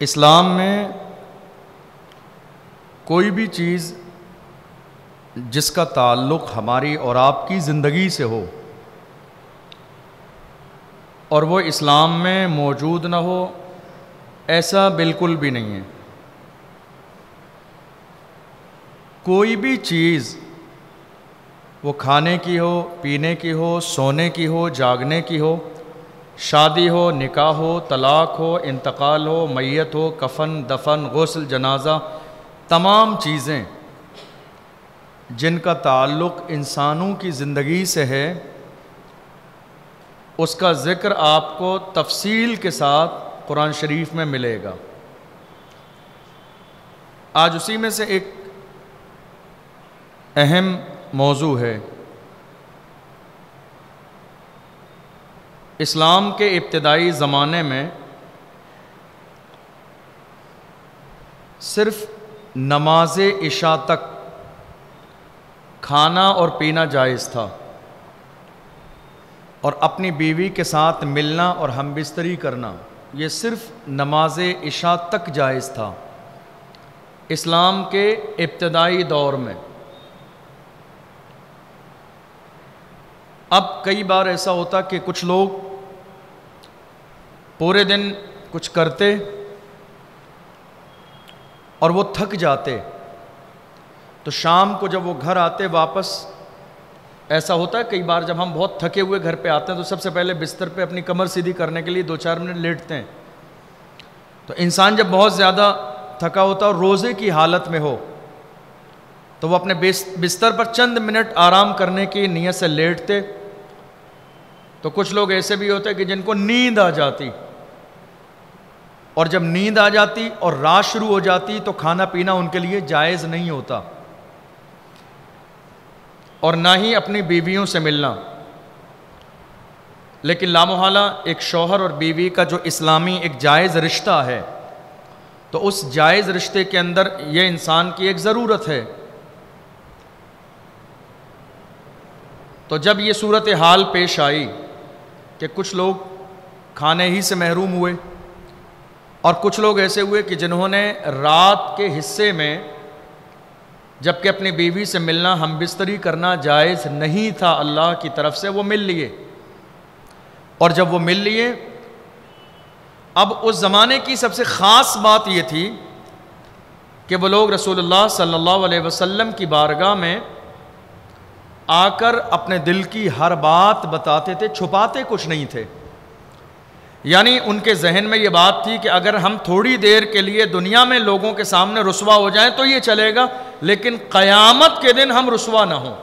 اسلام میں کوئی بھی چیز جس کا تعلق ہماری اور آپ کی زندگی سے ہو اور وہ اسلام میں موجود نہ ہو، ایسا بالکل بھی نہیں ہے۔ کوئی بھی چیز وہ کھانے کی ہو، پینے کی ہو، سونے کی ہو، جاگنے کی ہو، شادی ہو، نکاح ہو، طلاق ہو، انتقال ہو، میت ہو، کفن، دفن، غسل، جنازہ، تمام چیزیں جن کا تعلق انسانوں کی زندگی سے ہے، اس کا ذکر آپ کو تفصیل کے ساتھ قرآن شریف میں ملے گا۔ آج اسی میں سے ایک اہم موضوع ہے۔ اسلام کے ابتدائی زمانے میں صرف نماز عشاء تک کھانا اور پینا جائز تھا، اور اپنی بیوی کے ساتھ ملنا اور ہم بستری کرنا یہ صرف نماز عشاء تک جائز تھا اسلام کے ابتدائی دور میں۔ اب کئی بار ایسا ہوتا کہ کچھ لوگ پورے دن کچھ کرتے اور وہ تھک جاتے، تو شام کو جب وہ گھر آتے واپس، ایسا ہوتا ہے کئی بار جب ہم بہت تھکے ہوئے گھر پہ آتے ہیں تو سب سے پہلے بستر پہ اپنی کمر سیدھی کرنے کے لیے 2-4 منٹ لیٹتے ہیں۔ تو انسان جب بہت زیادہ تھکا ہوتا اور روزے کی حالت میں ہو تو وہ اپنے بستر پر چند منٹ آرام کرنے کی نیت سے لیٹتے۔ تو کچھ لوگ ایسے بھی ہوتے کہ جن کو نیند آ جاتی، اور جب نیند آ جاتی اور رات شروع ہو جاتی تو کھانا پینا ان کے لیے جائز نہیں ہوتا، اور نہ ہی اپنی بیویوں سے ملنا۔ لیکن لامحالہ ایک شوہر اور بیوی کا جو اسلامی ایک جائز رشتہ ہے، تو اس جائز رشتے کے اندر یہ انسان کی ایک ضرورت ہے۔ تو جب یہ صورتحال پیش آئی کہ کچھ لوگ کھانے ہی سے محروم ہوئے، اور کچھ لوگ ایسے ہوئے کہ جنہوں نے رات کے حصے میں جبکہ اپنی بیوی سے ملنا، ہم بستری کرنا جائز نہیں تھا اللہ کی طرف سے، وہ مل لیے، اور جب وہ مل لیے، اب اس زمانے کی سب سے خاص بات یہ تھی کہ وہ لوگ رسول اللہ صلی اللہ علیہ وسلم کی بارگاہ میں آ کر اپنے دل کی ہر بات بتاتے تھے، چھپاتے کچھ نہیں تھے۔ یعنی ان کے ذہن میں یہ بات تھی کہ اگر ہم تھوڑی دیر کے لیے دنیا میں لوگوں کے سامنے رسوا ہو جائیں تو یہ چلے گا، لیکن قیامت کے دن ہم رسوا نہ ہوں۔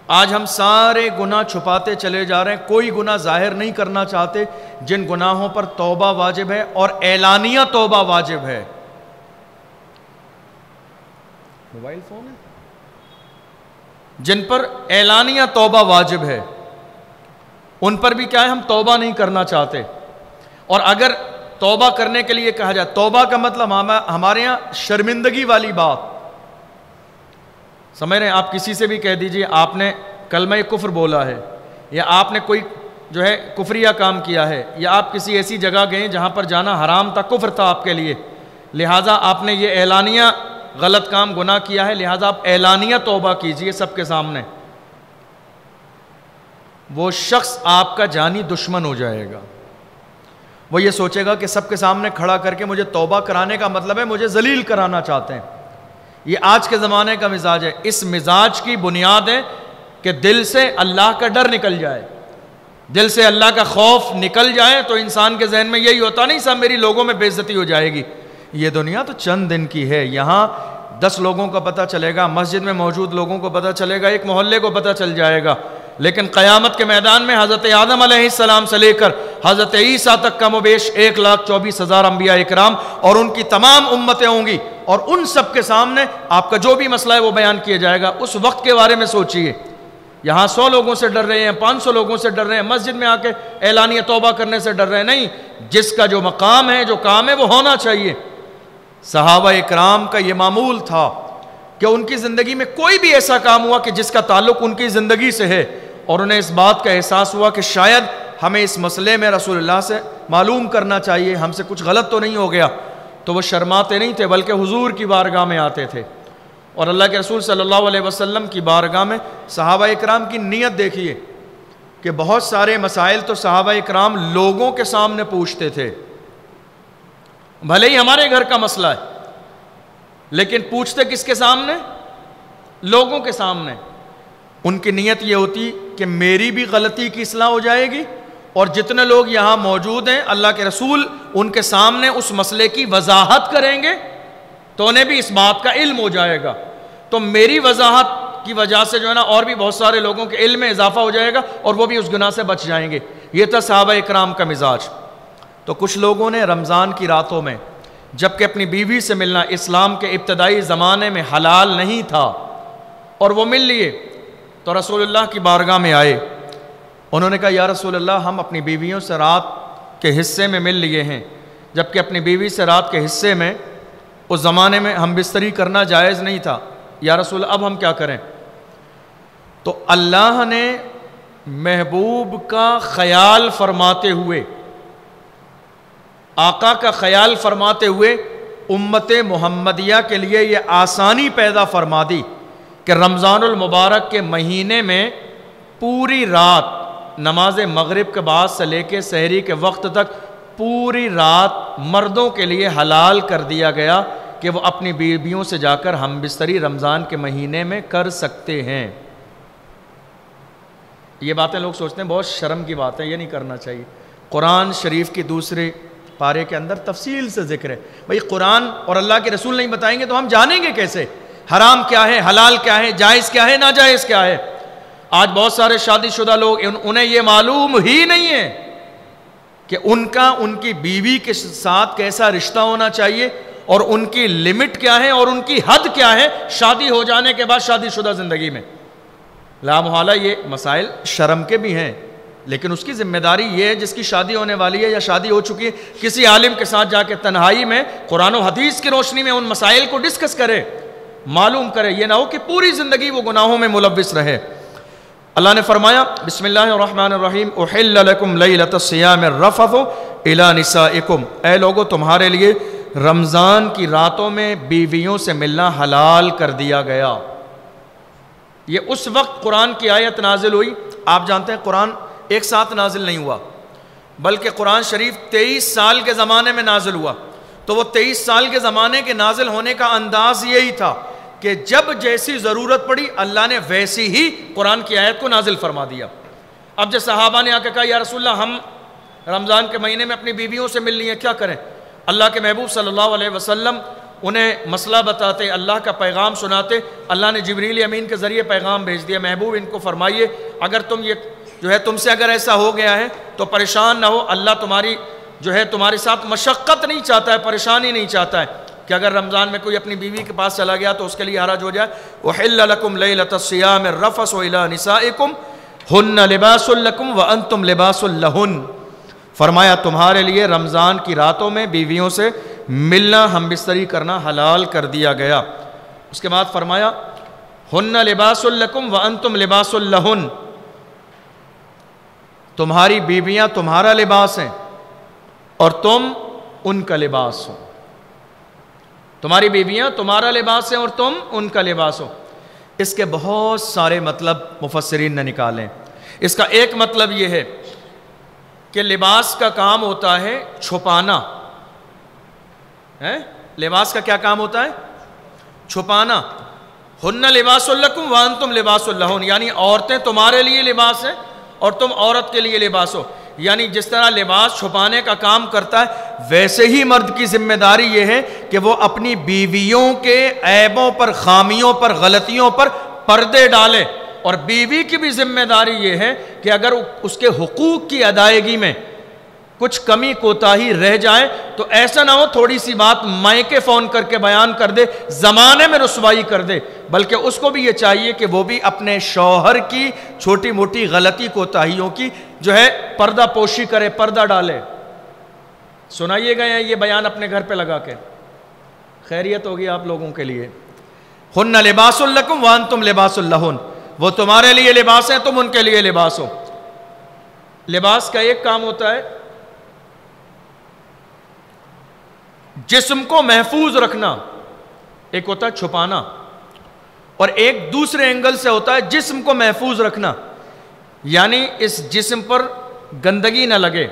آج ہم سارے گناہ چھپاتے چلے جا رہے ہیں، کوئی گناہ ظاہر نہیں کرنا چاہتے، جن گناہوں پر توبہ واجب ہے اور اعلانیہ توبہ واجب ہے۔ موبائل فون ہے، جن پر اعلانیہ توبہ واجب ہے، ان پر بھی کیا ہے، ہم توبہ نہیں کرنا چاہتے۔ اور اگر توبہ کرنے کے لیے کہا جائے، توبہ کا مطلب ہمارے ہاں شرمندگی والی بات سمجھ رہے ہیں۔ آپ کسی سے بھی کہہ دیجئے آپ نے کلمہ کفر بولا ہے، یا آپ نے کوئی جو ہے کفریہ کام کیا ہے، یا آپ کسی ایسی جگہ گئے جہاں پر جانا حرام تھا، کفر تھا آپ کے لیے، لہٰذا آپ نے یہ اعلانیہ غلط کام گناہ کیا ہے، لہٰذا آپ اعلانیہ توبہ کیجئے سب کے سامنے۔ وہ شخص آپ کا جانی دشمن ہو جائے گا، وہ یہ سوچے گا کہ سب کے سامنے کھڑا کر کے مجھے توبہ کرانے کا مطلب ہے مجھے ذلیل کرانا چاہتے ہیں۔ یہ آج کے زمانے کا مزاج ہے۔ اس مزاج کی بنیاد ہے کہ دل سے اللہ کا ڈر نکل جائے، دل سے اللہ کا خوف نکل جائے، تو انسان کے ذہن میں یہی ہوتا نہیں سب میری لوگوں میں بے عزتی ہو جائے گی، یہ دنیا تو چند دن کی ہے، یہاں 10 لوگوں کا پتہ چلے گا، مسجد میں موجود لوگوں کو پتہ چلے گا، ایک محلے کو پتہ چل جائے گا، لیکن قیامت کے میدان میں حضرت آدم علیہ السلام سے لے کر حضرت عیسیٰ تک کم و بیش 1,24,000 انبیاء اکرام اور ان کی تمام امتیں ہوں گی، اور ان سب کے سامنے آپ کا جو بھی مسئلہ ہے وہ بیان کیا جائے گا۔ اس وقت کے بارے میں سوچئے، یہاں 100 لوگوں سے ڈر رہے ہیں، 500 لوگوں سے ڈر رہے ہیں، مسجد میں آ کے اعلانیہ توبہ کرنے سے ڈر رہے ہیں، نہیں، جس کا جو مقام ہے، جو کام ہے، وہ ہونا چاہیے۔ صحابہ اکرام کا یہ معمول تھا کہ ان کی زندگی میں کوئی بھی ایسا کام ہوا کہ جس کا تعلق ان کی زندگی سے ہے، اور انہیں اس بات کا احساس ہوا کہ شاید ہمیں اس مسئلے میں رسول اللہ سے معلوم کرنا چاہیے، ہم سے کچھ غلط تو نہیں ہو گیا، تو وہ شرماتے نہیں تھے بلکہ حضور کی بارگاہ میں آتے تھے۔ اور اللہ کے رسول صلی اللہ علیہ وسلم کی بارگاہ میں صحابہ اکرام کی نیت دیکھیے کہ بہت سارے مسائل تو صحابہ اکرام لوگوں کے سامنے پوچھتے تھے، بھلے ہی ہمارے گھر کا مسئلہ ہے لیکن پوچھتے کس کے سامنے؟ لوگوں کے سامنے۔ ان کی نیت یہ ہوتی کہ میری بھی غلطی کی اصلاح ہو جائے گی، اور جتنے لوگ یہاں موجود ہیں اللہ کے رسول ان کے سامنے اس مسئلے کی وضاحت کریں گے تو انہیں بھی اس بات کا علم ہو جائے گا، تو میری وضاحت کی وجہ سے جو ہے نا اور بھی بہت سارے لوگوں کے علم میں اضافہ ہو جائے گا اور وہ بھی اس گناہ سے بچ جائیں گے۔ یہ تھا صحابہ اکرام کا مزاج۔ تو کچھ لوگوں نے رمضان کی راتوں میں جبکہ اپنی بیوی سے ملنا اسلام کے ابتدائی زمانے میں حلال نہیں تھا اور وہ مل لیے، تو رسول اللہ کی بارگاہ میں آئے۔ انہوں نے کہا یا رسول اللہ ہم اپنی بیویوں سے رات کے حصے میں مل لیے ہیں، جبکہ اپنی بیوی سے رات کے حصے میں اس زمانے میں ہم بستری کرنا جائز نہیں تھا، یا رسول اب ہم کیا کریں؟ تو اللہ نے محبوب کا خیال فرماتے ہوئے، آقا کا خیال فرماتے ہوئے امت محمدیہ کے لیے یہ آسانی پیدا فرما دی کہ رمضان المبارک کے مہینے میں پوری رات نماز مغرب کے بعد سے لے کے سحری کے وقت تک پوری رات مردوں کے لیے حلال کر دیا گیا کہ وہ اپنی بیویوں سے جا کر ہم بستری رمضان کے مہینے میں کر سکتے ہیں۔ یہ باتیں لوگ سوچتے ہیں بہت شرم کی بات ہے، یہ نہیں کرنا چاہیے۔ قرآن شریف کی دوسرے پارے کے اندر تفصیل سے ذکر ہے۔ بھئی قرآن اور اللہ کے رسول نہیں بتائیں گے تو ہم جانیں گے کیسے حرام کیا ہے، حلال کیا ہے، جائز کیا ہے، ناجائز کیا ہے؟ آج بہت سارے شادی شدہ لوگ انہیں یہ معلوم ہی نہیں ہے کہ ان کی بیوی کے ساتھ کیسا رشتہ ہونا چاہیے اور ان کی لمٹ کیا ہے اور ان کی حد کیا ہے شادی ہو جانے کے بعد شادی شدہ زندگی میں۔ لا محالہ یہ مسائل شرم کے بھی ہیں، لیکن اس کی ذمہ داری یہ ہے جس کی شادی ہونے والی ہے یا شادی ہو چکی ہے، کسی عالم کے ساتھ جا کے تنہائی میں قرآن و حدیث کی روشنی میں ان مسائل کو ڈسکس کرے، معلوم کرے، یہ نہ ہو کہ پوری زندگی وہ گناہوں میں ملوث رہے۔ اللہ نے فرمایا بسم اللہ الرحمن الرحیم احل لکم لیلۃ الصیام الرفث الی نسائکم، اے لوگو تمہارے لیے رمضان کی راتوں میں بیویوں سے ملنا حلال کر دیا گیا۔ یہ اس وقت قرآن کی آیت نازل ہوئی، آپ جانتے ہیں قرآن ایک ساتھ نازل نہیں ہوا بلکہ قرآن شریف 23 سال کے زمانے میں نازل ہوا، تو وہ 23 سال کے زمانے کے نازل ہونے کا انداز یہی تھا کہ جب جیسی ضرورت پڑی اللہ نے ویسی ہی قرآن کی آیت کو نازل فرما دیا۔ اب جب صحابہ نے آ کے کہا یا رسول اللہ ہم رمضان کے مہینے میں اپنی بیویوں سے مل لیے، کیا کریں؟ اللہ کے محبوب صلی اللہ علیہ وسلم انہیں مسئلہ بتاتے، اللہ کا پیغام سناتے، اللہ نے جبریل امین کے ذریعے پیغام بھیج دیا، محبوب ان کو فرمائیے اگر تم سے اگر ایسا ہو گیا ہے تو پریشان نہ ہو، اللہ تمہارے ساتھ مشقت نہیں چاہتا ہے، پریشانی نہیں چاہتا ہے کہ اگر رمضان میں کوئی اپنی بیوی کے پاس چلا گیا تو اس کے لیے حرج ہو جائے۔ احل لکم لیلۃ الصیام الرفث الی نسائکم ہن لباس لکم وانتم لباس لہن، فرمایا تمہارے لیے رمضان کی راتوں میں بیویوں سے ملنا ہم بستری کرنا حلال کر دیا گیا۔ اس کے بعد فرمایا ہن لباس لکم وانتم لباس لہن، تمہاری بیویاں تمہارا لباس ہیں اور تم ان کا لباس ہو، تمہاری بیویاں تمہارا لباس ہیں اور تم ان کا لباس ہو۔ اس کے بہت سارے مطلب مفسرین نے نکالے۔ اس کا ایک مطلب یہ ہے کہ لباس کا کام ہوتا ہے چھپانا، لباس کا کیا کام ہوتا ہے؟ چھپانا۔ ہن لباس لکم وانتم لباس لہن، یعنی عورتیں تمہارے لیے لباس ہیں اور تم عورت کے لیے لباس ہو، یعنی جس طرح لباس چھپانے کا کام کرتا ہے ویسے ہی مرد کی ذمہ داری یہ ہے کہ وہ اپنی بیویوں کے عیبوں پر، خامیوں پر، غلطیوں پر پردے ڈالے، اور بیوی کی بھی ذمہ داری یہ ہے کہ اگر اس کے حقوق کی ادائیگی میں کچھ کمی کوتاہی رہ جائے تو ایسا نہ ہو تھوڑی سی بات مائکے فون کر کے بیان کر دے، زمانے میں رسوائی کر دے، بلکہ اس کو بھی یہ چاہیے کہ وہ بھی اپنے شوہر کی چھوٹی موٹی غلطی کوتاہیوں کی پردہ پوشی کرے، پردہ ڈالے۔ سنائیے گا یہ بیان اپنے گھر پہ لگا کے، خیریت ہوگی آپ لوگوں کے لیے۔ ہن لباس لکم وانتم لباس لہن، وہ تمہارے لیے لباس ہیں، تم ان کے لیے لباس ہو۔ لباس کا ایک کام ہوتا ہے جسم کو محفوظ رکھنا، ایک ہوتا ہے چھپانا، اور ایک دوسرے اینگل سے ہوتا ہے جسم کو محفوظ رکھنا، یعنی اس جسم پر گندگی نہ لگے،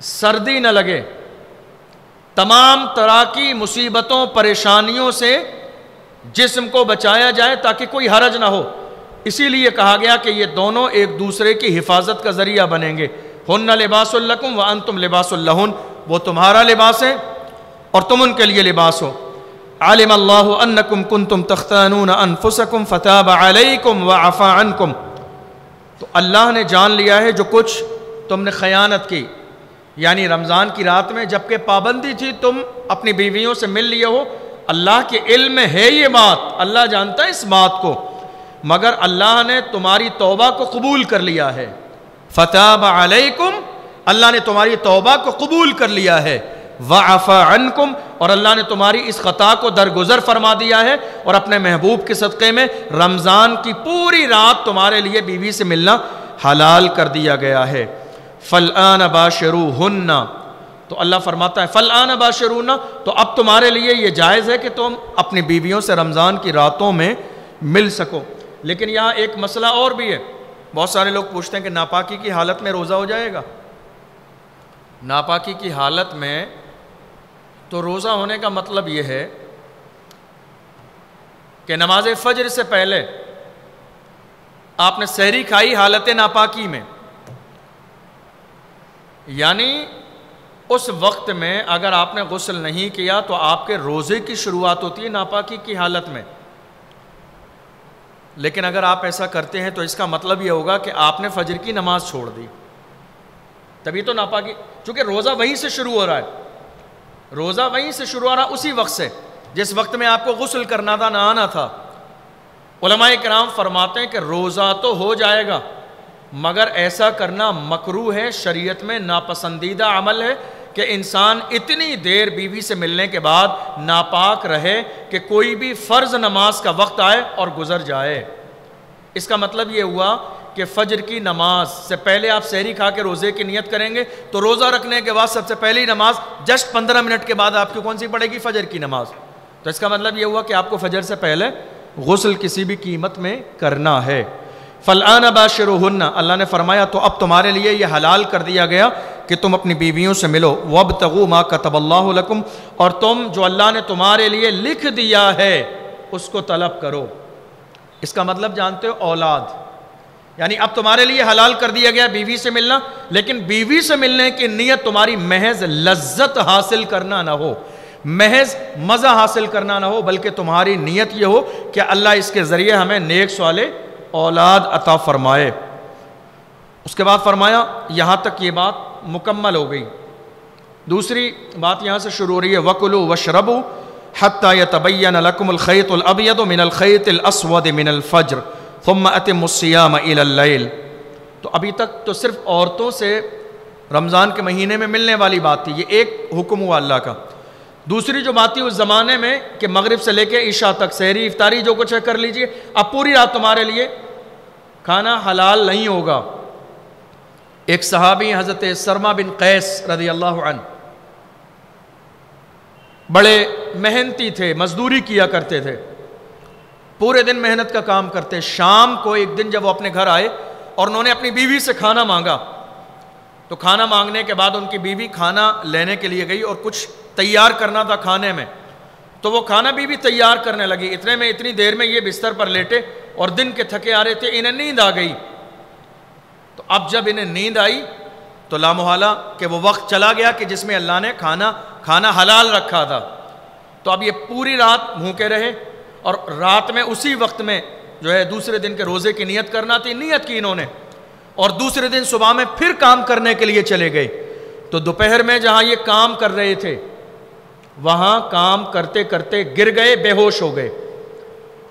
سردی نہ لگے، تمام طرح کی مصیبتوں پریشانیوں سے جسم کو بچایا جائے تاکہ کوئی حرج نہ ہو۔ اسی لیے کہا گیا کہ یہ دونوں ایک دوسرے کی حفاظت کا ذریعہ بنیں گے۔ ہن لباس لکم وانتم لباس لہن، وہ تمہارا لباس ہے اور تم ان کے لیے لباس ہو۔ علم اللہ انکم کنتم تختانون انفسکم فتاب علیکم وعفا عنکم، تو اللہ نے جان لیا ہے جو کچھ تم نے خیانت کی، یعنی رمضان کی رات میں جبکہ پابندی تھی تم اپنی بیویوں سے مل لیے ہو، اللہ کے علم میں ہے یہ بات، اللہ جانتا ہے اس بات کو، مگر اللہ نے تمہاری توبہ کو قبول کر لیا ہے۔ فتاب علیکم، اللہ نے تمہاری توبہ کو قبول کر لیا ہے، وعفا عنکم، اور اللہ نے تمہاری اس خطا کو درگزر فرما دیا ہے، اور اپنے محبوب کے صدقے میں رمضان کی پوری رات تمہارے لیے بیوی سے ملنا حلال کر دیا گیا ہے۔ فالآن باشروہن، تو اللہ فرماتا ہے فالآن باشروہن، تو اب تمہارے لیے یہ جائز ہے کہ تم اپنی بیویوں سے رمضان کی راتوں میں مل سکو۔ لیکن یہاں ایک مسئلہ اور بھی ہے، بہت سارے لوگ پوچھتے ہیں کہ ناپاکی کی حالت میں روزہ ہو جائے گا؟ ناپاکی کی حالت میں تو روزہ ہونے کا مطلب یہ ہے کہ نماز فجر سے پہلے آپ نے سحری کھائی حالت ناپاکی میں، یعنی اس وقت میں اگر آپ نے غسل نہیں کیا تو آپ کے روزے کی شروعات ہوتی ہے ناپاکی کی حالت میں۔ لیکن اگر آپ ایسا کرتے ہیں تو اس کا مطلب یہ ہوگا کہ آپ نے فجر کی نماز چھوڑ دی، تبھی تو ناپاکی، چونکہ روزہ وہیں سے شروع ہو رہا ہے، روزہ وہیں سے شروع ہو رہا ہے، اسی وقت سے جس وقت میں آپ کو غسل کرنا تھا، نہانا تھا۔ علماء کرام فرماتے ہیں کہ روزہ تو ہو جائے گا مگر ایسا کرنا مکروہ ہے، شریعت میں ناپسندیدہ عمل ہے کہ انسان اتنی دیر بیوی سے ملنے کے بعد ناپاک رہے کہ کوئی بھی فرض نماز کا وقت آئے اور گزر جائے۔ اس کا مطلب یہ ہوا کہ فجر کی نماز سے پہلے آپ سحری کھا کے روزے کی نیت کریں گے تو روزہ رکھنے کے بعد سب سے پہلی نماز جسٹ 15 منٹ کے بعد آپ کی کون سی پڑے گی؟ فجر کی نماز۔ تو اس کا مطلب یہ ہوا کہ آپ کو فجر سے پہلے غسل کسی بھی قیمت میں کرنا ہے۔ فالآن باشروہن، اللہ نے فرمایا تو اب تمہارے لیے یہ حلال کر دیا گیا کہ تم اپنی بیویوں سے ملو۔ وابتغوا ما کتب اللہ لکم، اور تم جو اللہ نے تمہارے لیے لکھ دیا ہے اس کو طلب کرو۔ اس کا مطلب جانتے ہو؟ اولاد، یعنی اب تمہارے لیے حلال کر دیا گیا بیوی سے ملنا، لیکن بیوی سے ملنے کی نیت تمہاری محض لذت حاصل کرنا نہ ہو، محض مزہ حاصل کرنا نہ ہو، بلکہ تمہاری نیت یہ ہو کہ اللہ اس کے ذریعے ہمیں نیک صالح اولاد عطا فرمائے۔ اس کے بعد فرمایا یہاں تک یہ بات مکمل ہو گئی، دوسری بات یہاں سے شروع ہو رہی ہے وَكُلُوا وَاشْرَبُوا حَتَّى يَتَبَيَّنَ لَكُمُ الْخَيْطُ الْأَبْيَضُ مِنَ الْخَيْطِ الْأَسْوَدِ مِنَ الْفَجْرِ ثُمَّ أَتِمُّوا الصِّيَامَ إِلَى اللَّيْلِ۔ تو ابھی تک تو صرف عورتوں سے رمضان کے مہینے میں ملنے والی بات تھی، یہ ایک حکم ہوا اللہ کا۔ دوسری جو بات تھی اس زمانے میں کہ مغرب سے لے کے عشاء تک سحری افطاری جو کچھ ہے کر لیجئے، اب پوری رات تمہارے لیے کھانا حلال نہیں ہوگا۔ ایک صحابی حضرت سرما بن قیس رضی اللہ عنہ بڑے محنتی تھے، مزدوری کیا کرتے تھے، پورے دن محنت کا کام کرتے۔ شام کو ایک دن جب وہ اپنے گھر آئے اور انہوں نے اپنی بیوی سے کھانا مانگا تو کھانا مانگنے کے بعد ان کی بیوی کھانا لینے کے لیے گئی اور کچھ تیار کرنا تھا کھانے میں، تو وہ کھانا بیوی تیار کرنے لگی، اتنے میں اتنی دیر میں یہ بستر پر لیٹے اور دن کے تھکے آ رہے تھے، انہیں نیند آ گئی۔ تو اب جب انہیں نیند آئی تو لامحالہ کہ وہ وقت چلا گیا کہ جس میں اللہ نے کھانا حلال رکھا تھا، تو اب یہ پوری رات بھوکے رہے اور رات میں اسی وقت میں جو ہے دوسرے دن کے روزے کی نیت کرنا تھی، نیت کی انہوں نے، اور دوسرے دن صبح میں پھر کام کرنے کے لیے چلے گئے۔ تو دوپہر میں جہاں یہ کام کر رہے تھے وہاں کام کرتے کرتے گر گئے، بے ہوش ہو گئے۔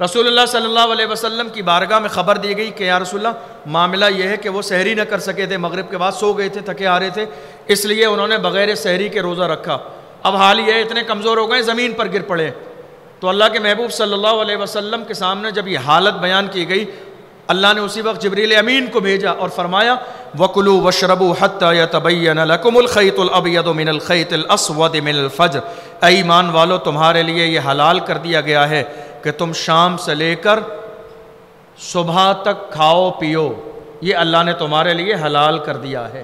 رسول اللہ صلی اللہ علیہ وسلم کی بارگاہ میں خبر دی گئی کہ یا رسول اللہ معاملہ یہ ہے کہ وہ سحری نہ کر سکے تھے، مغرب کے بعد سو گئے تھے، تھکے آ رہے تھے، اس لیے انہوں نے بغیر سحری کے روزہ رکھا۔ اب حال یہ ہے اتنے کمزور ہو گئے زمین پر گر پڑے۔ تو اللہ کے محبوب صلی اللہ علیہ وسلم کے سامنے جب یہ حالت بیان کی گئی، اللہ نے اسی وقت جبریل امین کو بھیجا اور فرمایا وَكُلُوا وَاشْرَبُوا حَتَّى يَتَبَيَّنَ لَكُمُ الْخَيْطُ الْأَبْيَضُ مِنَ الْخَيْطِ الْأَسْوَدِ مِنَ الْفَجْرِ، اے ایمان والو تمہارے لیے یہ حلال کر دیا گیا ہے کہ تم شام سے لے کر صبح تک کھاؤ پیو، یہ اللہ نے تمہارے لیے حلال کر دیا ہے۔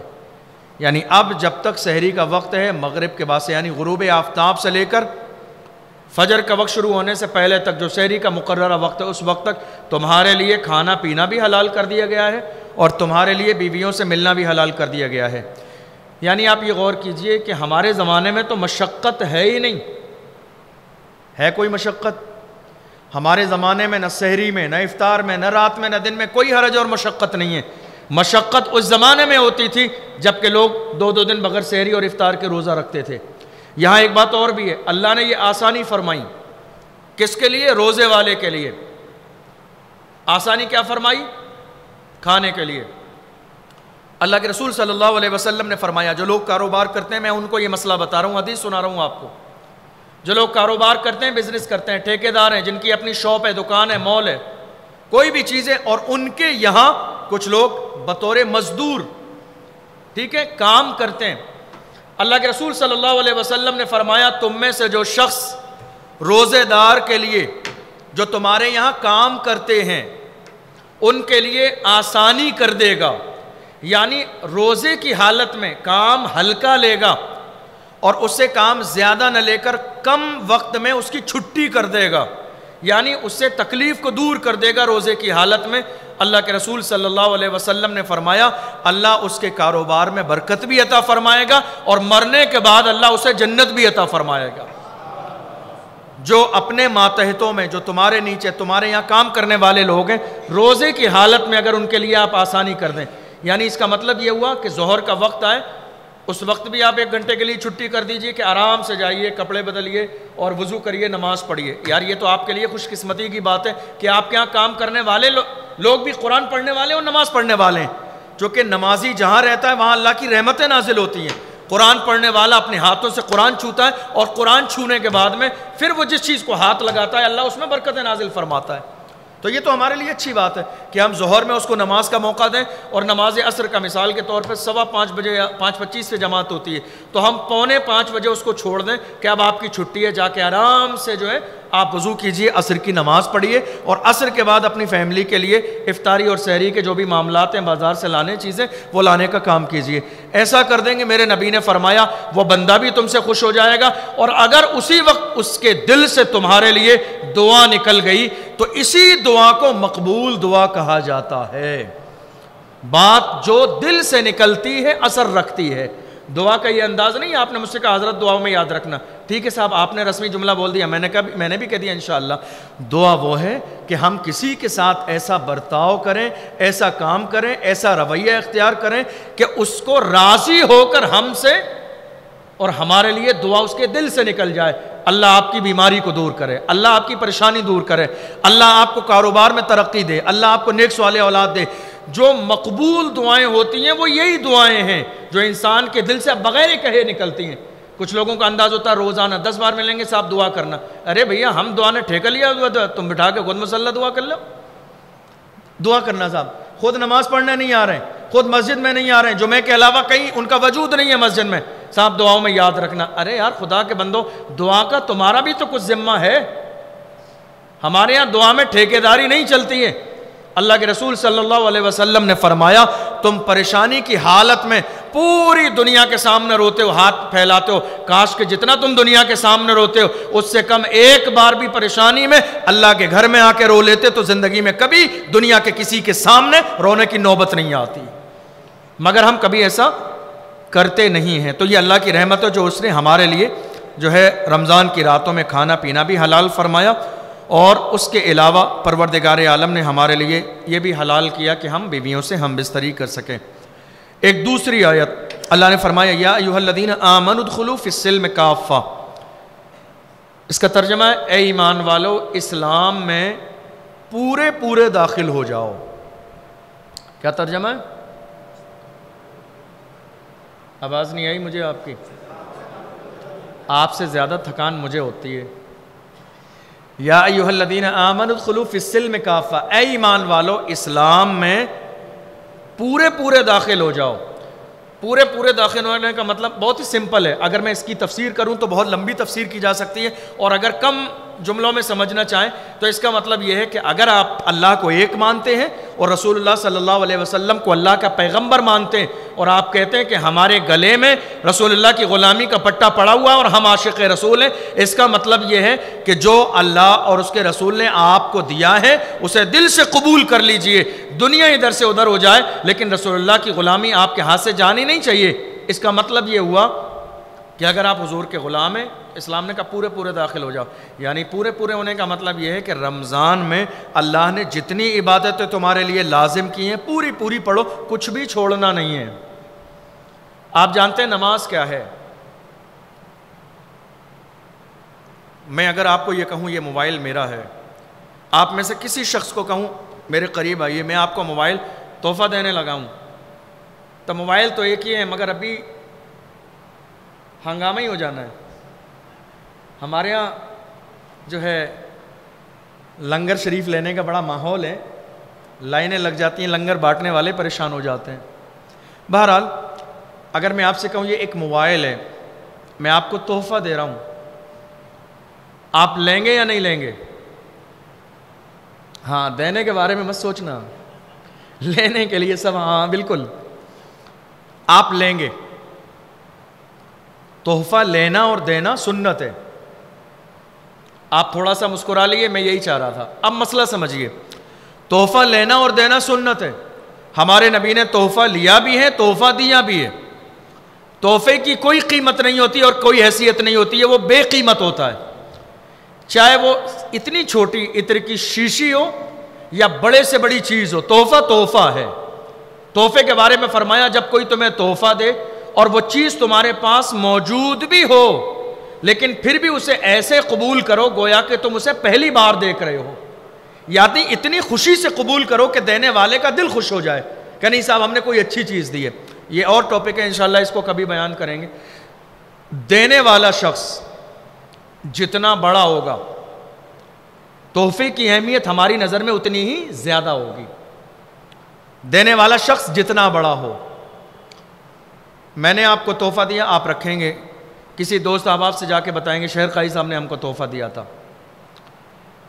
یعنی اب جب تک سحری کا وقت ہے مغرب کے بعد سے، یعنی غروب آفتاب سے لے کر فجر کا وقت شروع ہونے سے پہلے تک جو سحری کا مقررہ وقت ہے اس وقت تک تمہارے لیے کھانا پینا بھی حلال کر دیا گیا ہے اور تمہارے لیے بیویوں سے ملنا بھی حلال کر دیا گیا ہے۔ یعنی آپ یہ غور کیجئے کہ ہمارے زمانے میں تو مشقت ہے ہی نہیں، ہے کوئی مشقت؟ ہمارے زمانے میں نہ سحری میں، نہ افطار میں، نہ رات میں، نہ دن میں کوئی حرج اور مشقت نہیں ہے۔ مشقت اس زمانے میں ہوتی تھی جب کہ لوگ 2 دن بغیر سحری اور افطار کے روزہ رکھتے تھے۔ یہاں ایک بات اور بھی ہے، اللہ نے یہ آسانی فرمائی کس کے لیے؟ روزے والے کے لیے۔ آسانی کیا فرمائی؟ کھانے کے لیے۔ اللہ کے رسول صلی اللہ علیہ وسلم نے فرمایا جو لوگ کاروبار کرتے ہیں، میں ان کو یہ مسئلہ بتا رہا ہوں، حدیث سنا رہا ہوں آپ کو، جو لوگ کاروبار کرتے ہیں، بزنس کرتے ہیں، ٹھیکیدار ہیں، جن کی اپنی شاپ ہے، دکان ہے، مال ہے، کوئی بھی چیز ہے، اور ان کے یہاں کچھ لوگ بطور مزدور، ٹھیک ہے، کام کرتے ہیں، اللہ کے رسول صلی اللہ علیہ وسلم نے فرمایا تم میں سے جو شخص روزے دار کے لیے جو تمہارے یہاں کام کرتے ہیں ان کے لیے آسانی کر دے گا، یعنی روزے کی حالت میں کام ہلکا لے گا اور اس سے کام زیادہ نہ لے کر کم وقت میں اس کی چھٹی کر دے گا، یعنی اس سے تکلیف کو دور کر دے گا روزے کی حالت میں، اللہ کے رسول صلی اللہ علیہ وسلم نے فرمایا اللہ اس کے کاروبار میں برکت بھی عطا فرمائے گا اور مرنے کے بعد اللہ اسے جنت بھی عطا فرمائے گا۔ جو اپنے ماتحتوں میں، جو تمہارے نیچے تمہارے یہاں کام کرنے والے لوگ ہیں، روزے کی حالت میں اگر ان کے لیے آپ آسانی کر دیں، یعنی اس کا مطلب یہ ہوا کہ ظہر کا وقت آئے اس وقت بھی آپ 1 گھنٹے کے لیے چھٹی کر دیجئے کہ آرام سے جائیے، کپڑے بدلیے اور وضو کریے، نماز پڑھیے۔ یار یہ تو آپ کے لیے خوش قسمتی کی بات ہے کہ آپ کے یہاں کام کرنے والے لوگ بھی قرآن پڑھنے والے اور نماز پڑھنے والے ہیں، جو کہ نمازی جہاں رہتا ہے وہاں اللہ کی رحمتیں نازل ہوتی ہیں۔ قرآن پڑھنے والا اپنے ہاتھوں سے قرآن چھوتا ہے اور قرآن چھونے کے بعد میں پھر وہ جس چیز کو ہاتھ لگاتا ہے اللہ اس میں برکتیں نازل فرماتا ہے۔ تو یہ تو ہمارے لیے اچھی بات ہے کہ ہم ظہر میں اس کو نماز کا موقع دیں، اور نماز عصر کا مثال کے طور پہ 5:15 بجے یا 5:25 سے جماعت ہوتی ہے تو ہم 4:45 بجے اس کو چھوڑ دیں کہ اب آپ کی چھٹی ہے، جا کے آرام سے جو ہے آپ وضو کیجئے، عصر کی نماز پڑھیے اور عصر کے بعد اپنی فیملی کے لیے افطاری اور سحری کے جو بھی معاملات ہیں بازار سے لانے چیزیں وہ لانے کا کام کیجئے۔ ایسا کر دیں گے میرے نبی نے فرمایا وہ بندہ بھی تم سے خوش ہو جائے گا، اور اگر اسی وقت اس کے دل سے تمہارے لیے دعا نکل گئی تو اسی دعا کو مقبول دعا کہا جاتا ہے۔ بات جو دل سے نکلتی ہے اثر رکھتی ہے۔ دعا کا یہ انداز نہیں آپ نے مجھ سے کہا حضرت دعاؤں میں یاد رکھنا، ٹھیک ہے صاحب آپ نے رسمی جملہ بول دیا، میں نے بھی کہہ دیا انشاءاللہ۔ دعا وہ ہے کہ ہم کسی کے ساتھ ایسا برتاؤ کریں، ایسا کام کریں، ایسا رویہ اختیار کریں کہ اس کو راضی ہو کر ہم سے اور ہمارے لیے دعا اس کے دل سے نکل جائے، اللہ آپ کی بیماری کو دور کرے، اللہ آپ کی پریشانی دور کرے، اللہ آپ کو کاروبار میں ترقی دے، اللہ آپ کو نیک صالح اولاد دے۔ جو مقبول دعائیں ہوتی ہیں وہ یہی دعائیں ہیں جو انسان کے دل سے بغیر کہے نکلتی ہیں۔ کچھ لوگوں کا انداز ہوتا ہے روزانہ 10 بار ملیں گے صاحب دعا کرنا، ارے بھیا ہم دعا نے ٹھیکہ لیا ہوا، تم بٹھا کے خود مسلح دعا کر لو۔ دعا کرنا صاحب خود نماز پڑھنے نہیں آ رہے ہیں، خود مسجد میں نہیں آ رہے ہیں، جمعے کے علاوہ کہیں ان کا وجود نہیں ہے مسجد میں، صاحب دعاؤں میں یاد رکھنا۔ ارے یار خدا کے بندو دعا کا تمہارا بھی تو کچھ ذمہ ہے، ہمارے یہاں دعا میں ٹھیکیداری نہیں چلتی ہے۔ اللہ کے رسول صلی اللہ علیہ وسلم نے فرمایا تم پریشانی کی حالت میں پوری دنیا کے سامنے روتے ہو، ہاتھ پھیلاتے ہو، کاش کہ جتنا تم دنیا کے سامنے روتے ہو اس سے کم ایک بار بھی پریشانی میں اللہ کے گھر میں آ کے رو لیتے تو زندگی میں کبھی دنیا کے کسی کے سامنے رونے کی نوبت نہیں آتی، مگر ہم کبھی ایسا کرتے نہیں ہیں۔ تو یہ اللہ کی رحمت ہے جو اس نے ہمارے لیے جو ہے رمضان کی راتوں میں کھانا پینا بھی حلال فرمایا، اور اس کے علاوہ پروردگار عالم نے ہمارے لیے یہ بھی حلال کیا کہ ہم بیویوں سے ہم بستری کر سکیں۔ ایک دوسری آیت اللہ نے فرمایا یا ایھا الذین آمنوا ادخلوا فی السلم کافہ، اس کا ترجمہ ہے اے ایمان والو اسلام میں پورے داخل ہو جاؤ۔ کیا ترجمہ ہے؟ آواز نہیں آئی مجھے آپ کی، آپ سے زیادہ تھکان مجھے ہوتی ہے۔ یا ایھا الذین آمنوا ادخلوا فی السلم کافہ، اے ایمان والو اسلام میں پورے پورے داخل ہو جاؤ۔ پورے پورے داخل ہونے کا مطلب بہت ہی سمپل ہے، اگر میں اس کی تفسیر کروں تو بہت لمبی تفسیر کی جا سکتی ہے، اور اگر کم جملوں میں سمجھنا چاہیں تو اس کا مطلب یہ ہے کہ اگر آپ اللہ کو ایک مانتے ہیں اور رسول اللہ صلی اللہ علیہ وسلم کو اللہ کا پیغمبر مانتے ہیں، اور آپ کہتے ہیں کہ ہمارے گلے میں رسول اللہ کی غلامی کا پٹا پڑا ہوا ہے اور ہم عاشق رسول ہیں، اس کا مطلب یہ ہے کہ جو اللہ اور اس کے رسول نے آپ کو دیا ہے اسے دل سے قبول کر لیجئے، دنیا ادھر سے ادھر ہو جائے لیکن رسول اللہ کی غلامی آپ کے ہاتھ سے جانی نہیں چاہیے۔ اس کا مطلب یہ ہوا کہ اگر آپ حضور کے غلام ہیں، اسلام نے کہا پورے پورے داخل ہو جاؤ، یعنی پورے پورے ہونے کا مطلب یہ ہے کہ رمضان میں اللہ نے جتنی عبادتیں تمہارے لیے لازم کی ہیں پوری پوری پڑھو، کچھ بھی چھوڑنا نہیں ہے۔ آپ جانتے ہیں نماز کیا ہے؟ میں اگر آپ کو یہ کہوں یہ موبائل میرا ہے، آپ میں سے کسی شخص کو کہوں میرے قریب آئیے میں آپ کو موبائل تحفہ دینے لگا ہوں، تو موبائل تو ایک ہی ہے مگر ابھی ہنگامہ ہی ہو جانا ہے۔ ہمارے ہاں جو ہے لنگر شریف لینے کا بڑا ماحول ہے، لائنیں لگ جاتی ہیں، لنگر بانٹنے والے پریشان ہو جاتے ہیں۔ بہرحال اگر میں آپ سے کہوں یہ ایک موبائل ہے، میں آپ کو تحفہ دے رہا ہوں، آپ لیں گے یا نہیں لیں گے؟ ہاں، دینے کے بارے میں مت سوچنا، لینے کے لیے سب ہاں بالکل، آپ لیں گے۔ تحفہ لینا اور دینا سنت ہے۔ آپ تھوڑا سا مسکرا لیے، میں یہی چاہ رہا تھا۔ اب مسئلہ سمجھیے، تحفہ لینا اور دینا سنت ہے۔ ہمارے نبی نے تحفہ لیا بھی ہے، تحفہ دیا بھی ہے۔ تحفے کی کوئی قیمت نہیں ہوتی اور کوئی حیثیت نہیں ہوتی ہے، وہ بے قیمت ہوتا ہے، چاہے وہ اتنی چھوٹی عطر کی شیشی ہو یا بڑے سے بڑی چیز ہو، تحفہ تحفہ ہے۔ تحفے کے بارے میں فرمایا جب کوئی تمہیں تحفہ دے اور وہ چیز تمہارے پاس موجود بھی ہو لیکن پھر بھی اسے ایسے قبول کرو گویا کہ تم اسے پہلی بار دیکھ رہے ہو، یعنی اتنی خوشی سے قبول کرو کہ دینے والے کا دل خوش ہو جائے کہ نہیں صاحب ہم نے کوئی اچھی چیز دی ہے۔ یہ اور ٹاپک ہے، انشاءاللہ اس کو کبھی بیان کریں گے۔ دینے والا شخص جتنا بڑا ہوگا تحفے کی اہمیت ہماری نظر میں اتنی ہی زیادہ ہوگی۔ دینے والا شخص جتنا بڑا ہو، میں نے آپ کو تحفہ دیا، آپ رکھیں گے، کسی دوست احباب سے جا کے بتائیں گے شہر قاضی صاحب نے ہم کو تحفہ دیا تھا۔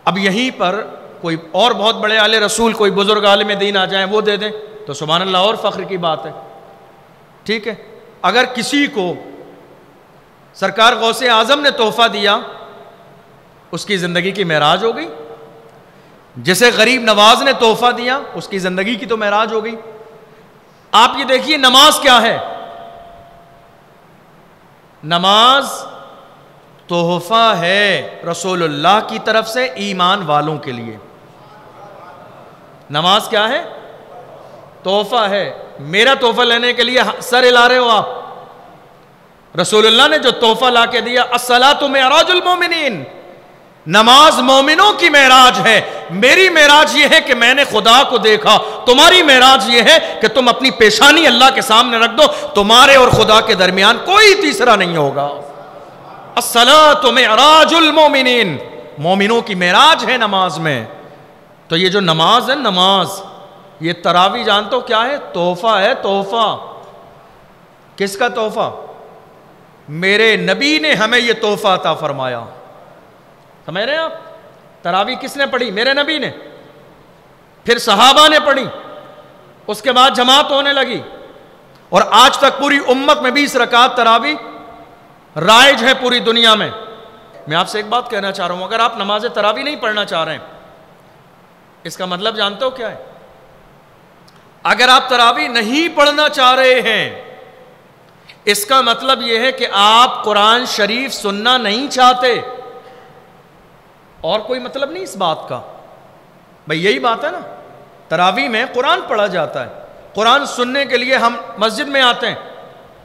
اب یہیں پر کوئی اور بہت بڑے اعلی رسول، کوئی بزرگ عالم دین آ جائیں وہ دے دیں تو سبحان اللہ اور فخر کی بات ہے، ٹھیک ہے۔ اگر کسی کو سرکار غوث اعظم نے تحفہ دیا اس کی زندگی کی معراج ہو گئی، جسے غریب نواز نے تحفہ دیا اس کی زندگی کی تو معراج ہو گئی۔ آپ یہ دیکھیے نماز کیا ہے؟ نماز تحفہ ہے رسول اللہ کی طرف سے ایمان والوں کے لیے۔ نماز کیا ہے؟ تحفہ ہے۔ میرا تحفہ لینے کے لیے سر ہلا رہے ہو آپ؟ رسول اللہ نے جو تحفہ لا کے دیا، الصلاۃ معراج المومنین، نماز مومنوں کی معراج ہے۔ میری معراج یہ ہے کہ میں نے خدا کو دیکھا، تمہاری معراج یہ ہے کہ تم اپنی پیشانی اللہ کے سامنے رکھ دو، تمہارے اور خدا کے درمیان کوئی تیسرا نہیں ہوگا۔ الصلاۃ معراج المومنین، مومنوں کی معراج ہے نماز میں۔ تو یہ جو نماز ہے، نماز یہ تراویح جانتے ہو کیا ہے؟ تحفہ ہے، تحفہ۔ کس کا تحفہ؟ میرے نبی نے ہمیں یہ تحفہ عطا فرمایا۔ سمجھ رہے ہیں آپ؟ تراویح کس نے پڑھی؟ میرے نبی نے، پھر صحابہ نے پڑھی، اس کے بعد جماعت ہونے لگی، اور آج تک پوری امت میں 20 رکعت تراویح رائج ہے پوری دنیا میں۔ میں آپ سے ایک بات کہنا چاہ رہا ہوں، اگر آپ نماز تراویح نہیں پڑھنا چاہ رہے ہیں، اس کا مطلب جانتے ہو کیا ہے؟ اگر آپ تراویح نہیں پڑھنا چاہ رہے ہیں، اس کا مطلب یہ ہے کہ آپ قرآن شریف سننا نہیں چاہتے، اور کوئی مطلب نہیں اس بات کا۔ بھئی یہی بات ہے نا، تراویح میں قرآن پڑھا جاتا ہے، قرآن سننے کے لیے ہم مسجد میں آتے ہیں۔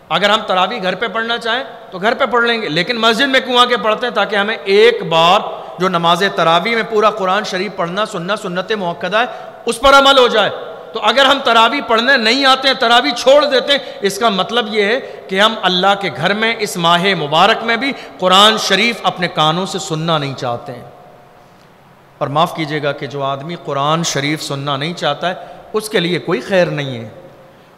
اگر ہم تراویح گھر پہ پڑھنا چاہیں تو گھر پہ پڑھ لیں گے، لیکن مسجد میں کیوں آ کے پڑھتے ہیں؟ تاکہ ہمیں ایک بار جو نماز تراویح میں پورا قرآن شریف پڑھنا سننا سنت موقدہ ہے اس پر عمل ہو جائے۔ تو اگر ہم تراویح پڑھنے نہیں آتے ہیں، تراویح چھوڑ دیتے ہیں، اس کا مطلب یہ ہے کہ ہم اللہ کے گھر میں اس ماہ مبارک میں بھی قرآن شریف اپنے کانوں سے سننا نہیں چاہتے ہیں۔ اور معاف کیجیے گا کہ جو آدمی قرآن شریف سننا نہیں چاہتا ہے اس کے لیے کوئی خیر نہیں ہے،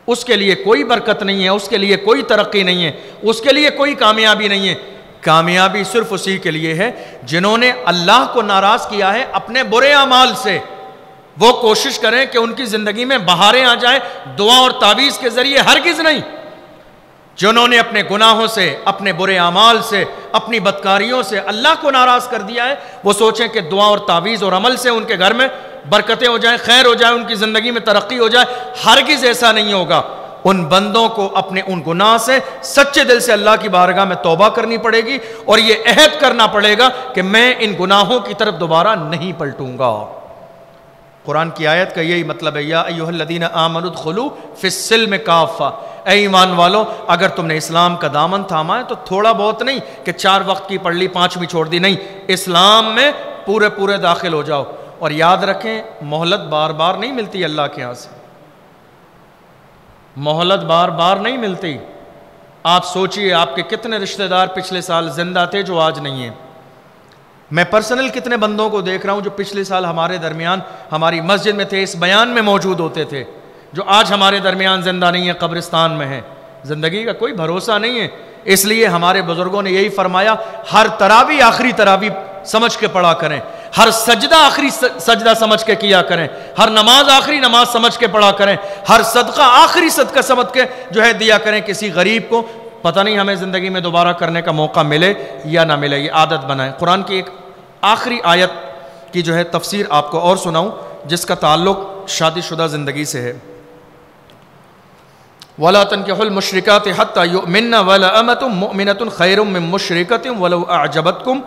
اس کے لیے کوئی برکت نہیں ہے، اس کے لیے کوئی ترقی نہیں ہے، اس کے لیے کوئی کامیابی نہیں ہے۔ کامیابی صرف اسی کے لیے ہے جنہوں نے اللہ کو ناراض کیا ہے اپنے برے اعمال سے، وہ کوشش کریں کہ ان کی زندگی میں بہاریں آ جائیں، دعا اور تعویذ کے ذریعے ہرگز نہیں۔ جنہوں نے اپنے گناہوں سے، اپنے برے اعمال سے، اپنی بدکاریوں سے اللہ کو ناراض کر دیا ہے، وہ سوچیں کہ دعا اور تعویذ اور عمل سے ان کے گھر میں برکتیں ہو جائیں، خیر ہو جائے، ان کی زندگی میں ترقی ہو جائے۔ ہرگز ایسا نہیں ہوگا۔ ان بندوں کو اپنے ان گناہ سے سچے دل سے اللہ کی بارگاہ میں توبہ کرنی پڑے گی اور یہ عہد کرنا پڑے گا کہ میں ان گناہوں کی طرف دوبارہ نہیں پلٹوں گا۔ قرآن کی آیت کا یہی مطلب ہے، یا ایھا الذین آمنوا ادخلوا فی السلم کافہ، اے ایمان والو اگر تم نے اسلام کا دامن تھاما ہے تو تھوڑا بہت نہیں کہ 4 وقت کی پڑھ لی 5ویں چھوڑ دی، نہیں، اسلام میں پورے داخل ہو جاؤ۔ اور یاد رکھیں مہلت بار بار نہیں ملتی اللہ کے ہاں سے، مہلت بار بار نہیں ملتی۔ آپ سوچئے آپ کے کتنے رشتہ دار پچھلے سال زندہ تھے جو آج نہیں ہیں۔ میں پرسنل کتنے بندوں کو دیکھ رہا ہوں جو پچھلے سال ہمارے درمیان ہماری مسجد میں تھے، اس بیان میں موجود ہوتے تھے، جو آج ہمارے درمیان زندہ نہیں ہیں، قبرستان میں ہیں۔ زندگی کا کوئی بھروسہ نہیں ہے، اس لیے ہمارے بزرگوں نے یہی فرمایا، ہر تراویح آخری تراویح سمجھ کے پڑھا کریں، ہر سجدہ آخری سجدہ سمجھ کے کیا کریں، ہر نماز آخری نماز سمجھ کے پڑھا کریں، ہر صدقہ آخری صدقہ سمجھ کے جو ہے دیا کریں کسی غریب کو، پتہ نہیں ہمیں زندگی میں دوبارہ کرنے کا موقع ملے یا نہ ملے، یہ عادت بنائیں۔ قرآن کی ایک آخری آیت کی جو ہے تفسیر آپ کو اور سناؤں جس کا تعلق شادی شدہ زندگی سے ہے۔ وَلَا تَنْكِحُوا الْمُشْرِكَاتِ حَتَّى يُؤْمِنَّ وَلَأَمَةٌ مُؤْمِنَةٌ خَيْرٌ مِّن مُّشْرِكَةٍ وَلَوْ أَعْجَبَتْكُمْ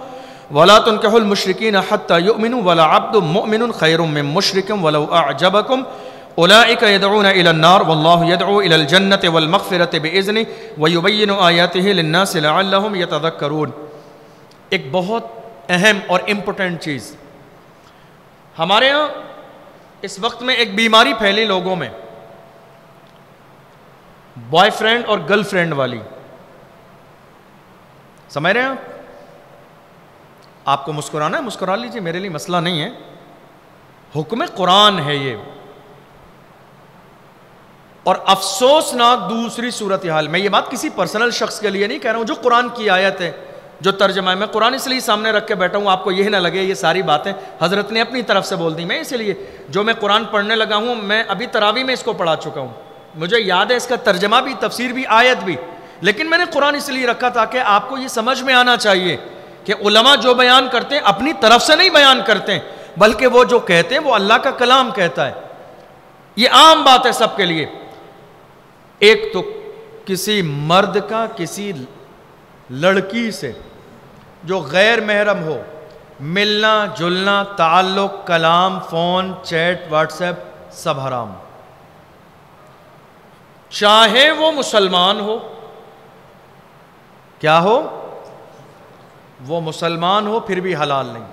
وَلَا تُنْكِحُوا الْمُشْرِكِينَ حَتَّى يُؤْمِنُوا وَلَعَبْدٌ مُّؤْمِنٌ خَيْرٌ مِّن مُّشْرِكٍ وَلَوْ أَعْجَبَكُمْ أُولَٰئِكَ يَدْعُونَ إِلَى النَّارِ وَاللَّهُ يَدْعُو إِلَى الْجَنَّةِ وَالْمَغْفِرَةِ بِإِذْنِهِ وَيُبَيِّنُ آيَاتِهِ لِلنَّاسِ لَعَلَّهُمْ يَتَذَكَّرُونَ۔ ایک بہت اہم اور امپورٹنٹ چیز ہمارے ہاں اس وقت میں ایک بیماری پھیلی لوگوں میں، بوائے فرینڈ اور گرل فرینڈ والی، سمجھ رہے ہیں آپ کو مسکرانا ہے مسکرا لیجئے، میرے لیے مسئلہ نہیں ہے، حکم قرآن ہے یہ۔ اور افسوسناک دوسری صورتحال، میں یہ بات کسی پرسنل شخص کے لیے نہیں کہہ رہا ہوں، جو قرآن کی آیت ہے، جو ترجمہ ہے، میں قرآن اس لیے سامنے رکھ کے بیٹھا ہوں آپ کو یہ نہ لگے یہ ساری باتیں حضرت نے اپنی طرف سے بول دی، میں اس لیے جو میں قرآن پڑھنے لگا ہوں، میں ابھی تراویح میں اس کو پڑھا چکا ہوں، مجھے یاد ہے اس کا ترجمہ بھی، تفسیر بھی، آیت بھی، لیکن میں نے قرآن اس لیے رکھا تاکہ آپ کو یہ سمجھ میں آنا چاہیے کہ علماء جو بیان کرتے ہیں اپنی طرف سے نہیں بیان کرتے ہیں، بلکہ وہ جو کہتے ہیں وہ اللہ کا کلام کہتا ہے۔ یہ عام بات ہے سب کے لیے۔ ایک تو کسی مرد کا کسی لڑکی سے جو غیر محرم ہو، ملنا جلنا، تعلق، کلام، فون، چیٹ، واٹس ایپ، سب حرام، چاہے وہ مسلمان ہو، کیا ہو، وہ مسلمان ہو پھر بھی حلال نہیں۔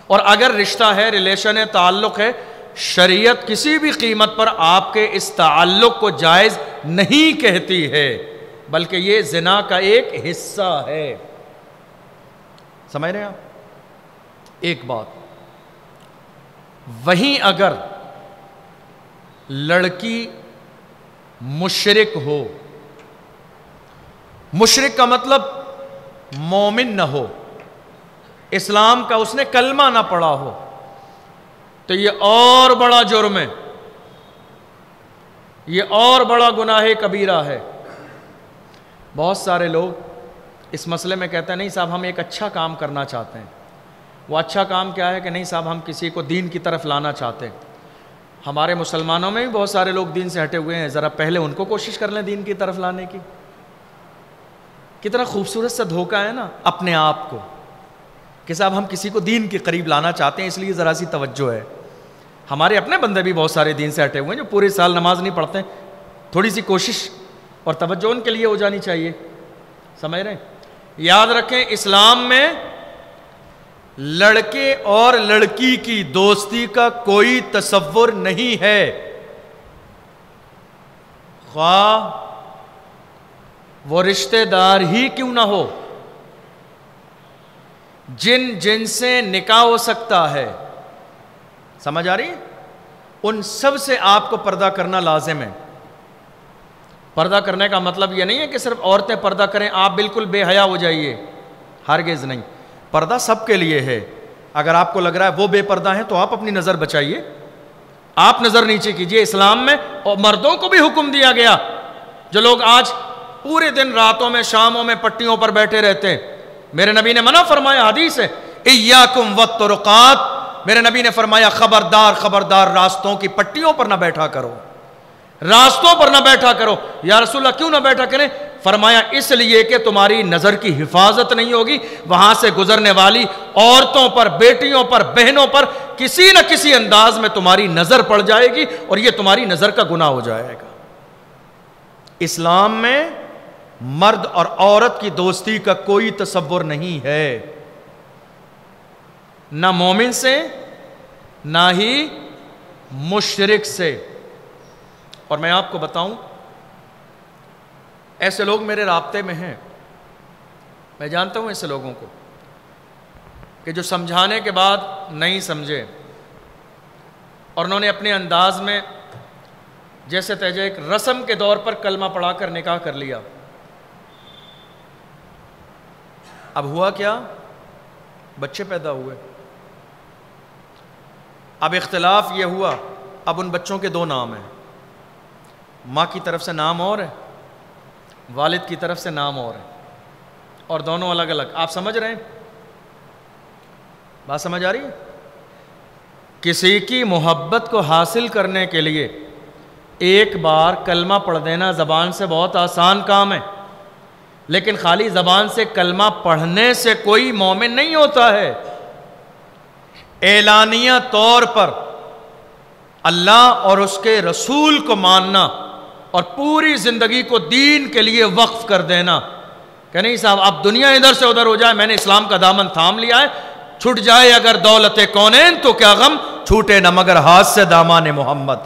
اور اگر رشتہ ہے، ریلیشن ہے، تعلق ہے، شریعت کسی بھی قیمت پر آپ کے اس تعلق کو جائز نہیں کہتی ہے، بلکہ یہ زنا کا ایک حصہ ہے۔ سمجھ رہے ہیں آپ؟ ایک بات، وہیں اگر لڑکی مشرک ہو، مشرک کا مطلب مومن نہ ہو، اسلام کا اس نے کلمہ نہ پڑھا ہو، تو یہ اور بڑا جرم ہے، یہ اور بڑا گناہ کبیرہ ہے۔ بہت سارے لوگ اس مسئلے میں کہتے ہیں نہیں صاحب ہم ایک اچھا کام کرنا چاہتے ہیں، وہ اچھا کام کیا ہے کہ نہیں صاحب ہم کسی کو دین کی طرف لانا چاہتے ہیں۔ ہمارے مسلمانوں میں بھی بہت سارے لوگ دین سے ہٹے ہوئے ہیں، ذرا پہلے ان کو کوشش کر لیں دین کی طرف لانے کی۔ کتنا خوبصورت سا دھوکہ ہے نا اپنے آپ کو کہ صاحب ہم کسی کو دین کے قریب لانا چاہتے ہیں، اس لیے ذرا سی توجہ ہے۔ ہمارے اپنے بندے بھی بہت سارے دین سے ہٹے ہوئے ہیں جو پورے سال نماز نہیں پڑھتے، تھوڑی سی کوشش اور توجہ ان کے لیے ہو جانی چاہیے، سمجھ رہے ہیں؟ یاد رکھیں اسلام میں لڑکے اور لڑکی کی دوستی کا کوئی تصور نہیں ہے، خواہ وہ رشتہ دار ہی کیوں نہ ہو، جن سے نکاح ہو سکتا ہے، سمجھ آ رہی ہے؟ ان سب سے آپ کو پردہ کرنا لازم ہے. پردہ کرنے کا مطلب یہ نہیں ہے کہ صرف عورتیں پردہ کریں آپ بالکل بے حیا ہو جائیے، ہرگز نہیں. پردہ سب کے لیے ہے. اگر آپ کو لگ رہا ہے وہ بے پردہ ہیں تو آپ اپنی نظر بچائیے، آپ نظر نیچے کیجئے. اسلام میں اور مردوں کو بھی حکم دیا گیا. جو لوگ آج پورے دن راتوں میں شاموں میں پٹیوں پر بیٹھے رہتے ہیں، میرے نبی نے منع فرمایا، حدیث ہے ایاکم والطرقات، میرے نبی نے فرمایا خبردار خبردار راستوں کی پٹیوں پر نہ بیٹھا کرو، راستوں پر نہ بیٹھا کرو. یا رسول اللہ کیوں نہ بیٹھا کریں؟ فرمایا اس لیے کہ تمہاری نظر کی حفاظت نہیں ہوگی، وہاں سے گزرنے والی عورتوں پر، بیٹیوں پر، بہنوں پر کسی نہ کسی انداز میں تمہاری نظر پڑ جائے گی اور یہ تمہاری نظر کا گناہ ہو جائے گا. اسلام میں مرد اور عورت کی دوستی کا کوئی تصور نہیں ہے، نہ مومن سے نہ ہی مشرک سے. اور میں آپ کو بتاؤں، ایسے لوگ میرے رابطے میں ہیں، میں جانتا ہوں ایسے لوگوں کو کہ جو سمجھانے کے بعد نہیں سمجھے اور انہوں نے اپنے انداز میں جیسے تیجے ایک رسم کے دور پر کلمہ پڑھا کر نکاح کر لیا. اب ہوا کیا؟ بچے پیدا ہوئے. اب اختلاف یہ ہوا، اب ان بچوں کے دو نام ہیں، ماں کی طرف سے نام اور ہے، والد کی طرف سے نام اور ہے، اور دونوں الگ الگ. آپ سمجھ رہے ہیں؟ بات سمجھ آ رہی ہے؟ کسی کی محبت کو حاصل کرنے کے لیے ایک بار کلمہ پڑھ دینا زبان سے بہت آسان کام ہے، لیکن خالی زبان سے کلمہ پڑھنے سے کوئی مومن نہیں ہوتا ہے. اعلانیہ طور پر اللہ اور اس کے رسول کو ماننا اور پوری زندگی کو دین کے لیے وقف کر دینا کہ نہیں صاحب اب دنیا ادھر سے ادھر ہو جائے، میں نے اسلام کا دامن تھام لیا ہے، چھٹ جائے اگر دولت کونین تو کیا غم، چھوٹے نہ مگر ہاتھ سے دامان محمد.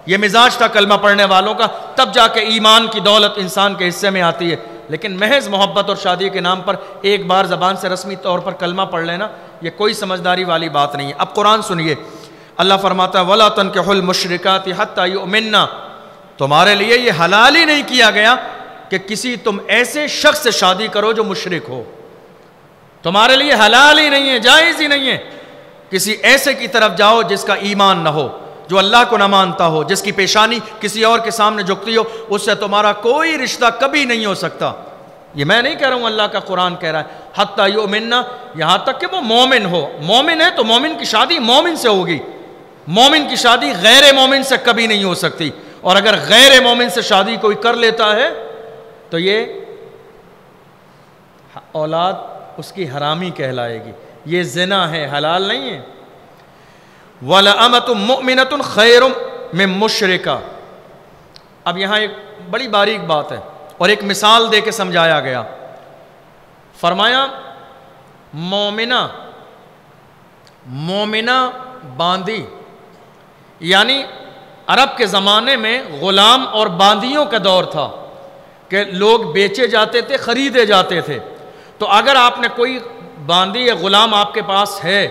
یہ مزاج تھا کلمہ پڑھنے والوں کا، تب جا کے ایمان کی دولت انسان کے حصے میں آتی ہے. لیکن محض محبت اور شادی کے نام پر ایک بار زبان سے رسمی طور پر کلمہ پڑھ لینا یہ کوئی سمجھداری والی بات نہیں ہے. اب قرآن سنیے، اللہ فرماتا ہے وَلَا تَنْكِحُوا الْمُشْرِكَاتِ حَتَّى يُؤْمِنَّ، تمہارے لیے یہ حلال ہی نہیں کیا گیا کہ کسی تم ایسے شخص سے شادی کرو جو مشرک ہو. تمہارے لیے حلال ہی نہیں ہے، جائز ہی نہیں ہے کسی ایسے کی طرف جاؤ جس کا ایمان نہ ہو، جو اللہ کو نہ مانتا ہو، جس کی پیشانی کسی اور کے سامنے جھکتی ہو، اس سے تمہارا کوئی رشتہ کبھی نہیں ہو سکتا. یہ میں نہیں کہہ رہا ہوں، اللہ کا قرآن کہہ رہا ہے حتیٰ یؤمننا، یہاں تک کہ وہ مومن ہو. مومن ہے تو مومن کی شادی مومن سے ہوگی، مومن کی شادی غیر مومن سے کبھی نہیں ہو سکتی. اور اگر غیر مومن سے شادی کوئی کر لیتا ہے تو یہ اولاد اس کی حرامی کہلائے گی، یہ زنا ہے، حلال نہیں ہے. وَلَأَمَةٌ مُؤْمِنَةٌ خَيْرٌ مِّن مُشْرِكَةٍ. اب یہاں ایک بڑی باریک بات ہے اور ایک مثال دے کے سمجھایا گیا. فرمایا مومنہ باندی، یعنی عرب کے زمانے میں غلام اور باندیوں کا دور تھا کہ لوگ بیچے جاتے تھے، خریدے جاتے تھے. تو اگر آپ نے کوئی باندی یا غلام آپ کے پاس ہے،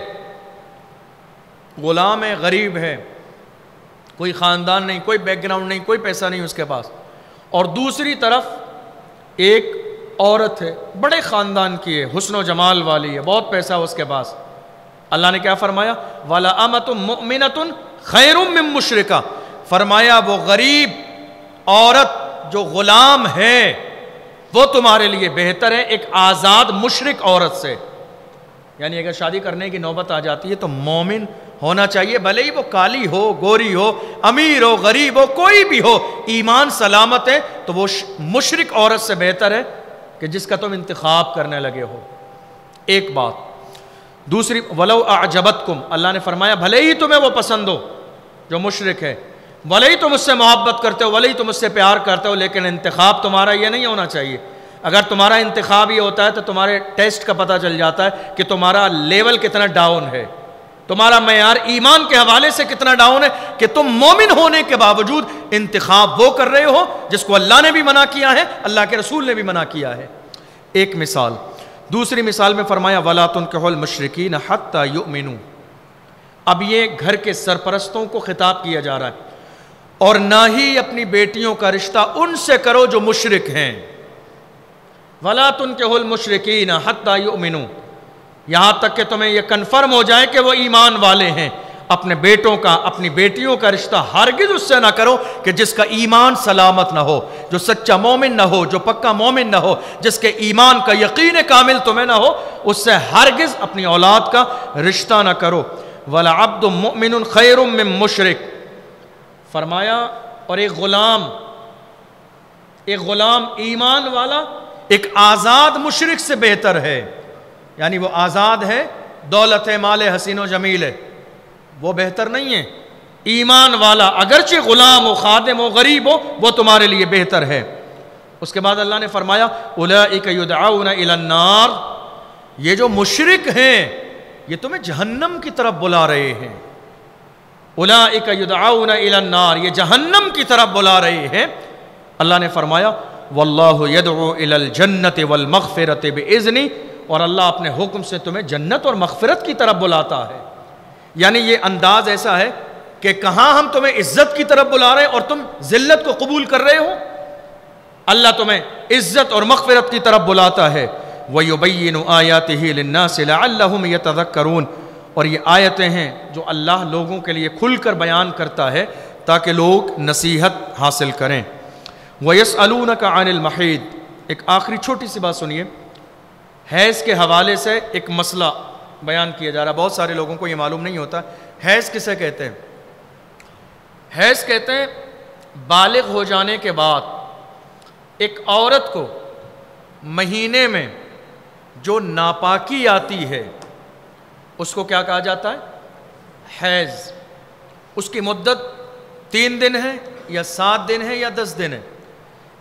غلام ہے، غریب ہے، کوئی خاندان نہیں، کوئی بیک گراؤنڈ نہیں، کوئی پیسہ نہیں اس کے پاس، اور دوسری طرف ایک عورت ہے، بڑے خاندان کی ہے، حسن و جمال والی ہے، بہت پیسہ اس کے پاس، اللہ نے کیا فرمایا؟ وَلَأَمَةٌ مُؤْمِنَةٌ خَيْرٌ مِّن مُشْرِكَةٍ. فرمایا وہ غریب عورت جو غلام ہے وہ تمہارے لیے بہتر ہے ایک آزاد مشرک عورت سے. یعنی اگر شادی کرنے کی نوبت آ جاتی ہے تو مومن ہونا چاہیے، بھلے ہی وہ کالی ہو، گوری ہو، امیر ہو، غریب ہو، کوئی بھی ہو، ایمان سلامت ہے تو وہ مشرک عورت سے بہتر ہے کہ جس کا تم انتخاب کرنے لگے ہو. ایک بات. دوسری وَلَوْ أَعْجَبَتْكُمْ، اللہ نے فرمایا بھلے ہی تمہیں وہ پسند ہو جو مشرک ہے، بھلے ہی تم اس سے محبت کرتے ہو، بھلے ہی تم اس سے پیار کرتے ہو، لیکن انتخاب تمہارا یہ نہیں ہونا چاہیے. اگر تمہارا انتخاب یہ ہوتا ہے تو تمہارے ٹیسٹ کا پتہ چل جاتا ہے کہ تمہارا لیول کتنا ڈاؤن ہے، تمہارا معیار ایمان کے حوالے سے کتنا ڈاؤن ہے کہ تم مومن ہونے کے باوجود انتخاب وہ کر رہے ہو جس کو اللہ نے بھی منع کیا ہے، اللہ کے رسول نے بھی منع کیا ہے. ایک مثال. دوسری مثال میں فرمایا وَلَا تُنْكِحُوا الْمُشْرِكِينَ حَتَّى يُؤْمِنُوا. اب یہ گھر کے سرپرستوں کو خطاب کیا جا رہا ہے، اور نہ ہی اپنی بیٹیوں کا رشتہ ان سے کرو جو مشرک ہیں۔ وَلَا تُنْكِحُوا الْمُشْرِكِينَ حَتَّى يُؤْمِنُوا، یہاں تک کہ تمہیں یہ کنفرم ہو جائے کہ وہ ایمان والے ہیں۔ اپنے بیٹوں کا، اپنی بیٹیوں کا رشتہ ہرگز اس سے نہ کرو کہ جس کا ایمان سلامت نہ ہو، جو سچا مومن نہ ہو، جو پکا مومن نہ ہو، جس کے ایمان کا یقین کامل تمہیں نہ ہو، اس سے ہرگز اپنی اولاد کا رشتہ نہ کرو۔ وَلَعَبْدٌ مُؤْمِنٌ خَيْرٌ مِّن مُشْرِكٍ، فرمایا اور ایک غلام ایمان والا ایک آزاد مشرک سے بہتر ہے۔ یعنی وہ آزاد ہے، دولت ہے، مال حسین و جمیل ہے، وہ بہتر نہیں ہے۔ ایمان والا اگرچہ غلام ہو، خادم ہو، غریب ہو، وہ تمہارے لیے بہتر ہے۔ اس کے بعد اللہ نے فرمایا اولئک یدعون الی النار، یہ جو مشرک ہیں یہ تمہیں جہنم کی طرف بلا رہے ہیں۔ اولئک یدعون الی النار، یہ جہنم کی طرف بلا رہے ہیں۔ اللہ نے فرمایا واللہ یدعو الی الجنۃ والمغفرۃ باذنہ، اور اللہ اپنے حکم سے تمہیں جنت اور مغفرت کی طرف بلاتا ہے۔ یعنی یہ انداز ایسا ہے کہ کہاں ہم تمہیں عزت کی طرف بلا رہے ہیں اور تم ذلت کو قبول کر رہے ہو، اللہ تمہیں عزت اور مغفرت کی طرف بلاتا ہے۔ وَيُبَيِّنُ آيَاتِهِ لِلنَّاسِ لَعَلَّهُمْ يَتَذَكَّرُونَ، اور یہ آیتیں ہیں جو اللہ لوگوں کے لیے کھل کر بیان کرتا ہے تاکہ لوگ نصیحت حاصل کریں۔ وَيَسْأَلُونَكَ عَنِ الْمَحِيضِ، ایک آخری چھوٹی سی بات سنیے، حیض کے حوالے سے ایک مسئلہ بیان کیا جا رہا ہے، بہت سارے لوگوں کو یہ معلوم نہیں ہوتا۔ حیض کسے کہتے ہیں؟ حیض کہتے ہیں بالغ ہو جانے کے بعد ایک عورت کو مہینے میں جو ناپاکی آتی ہے اس کو کیا کہا جاتا ہے؟ حیض۔ اس کی مدت 3 دن ہے یا 7 دن ہے یا 10 دن ہے،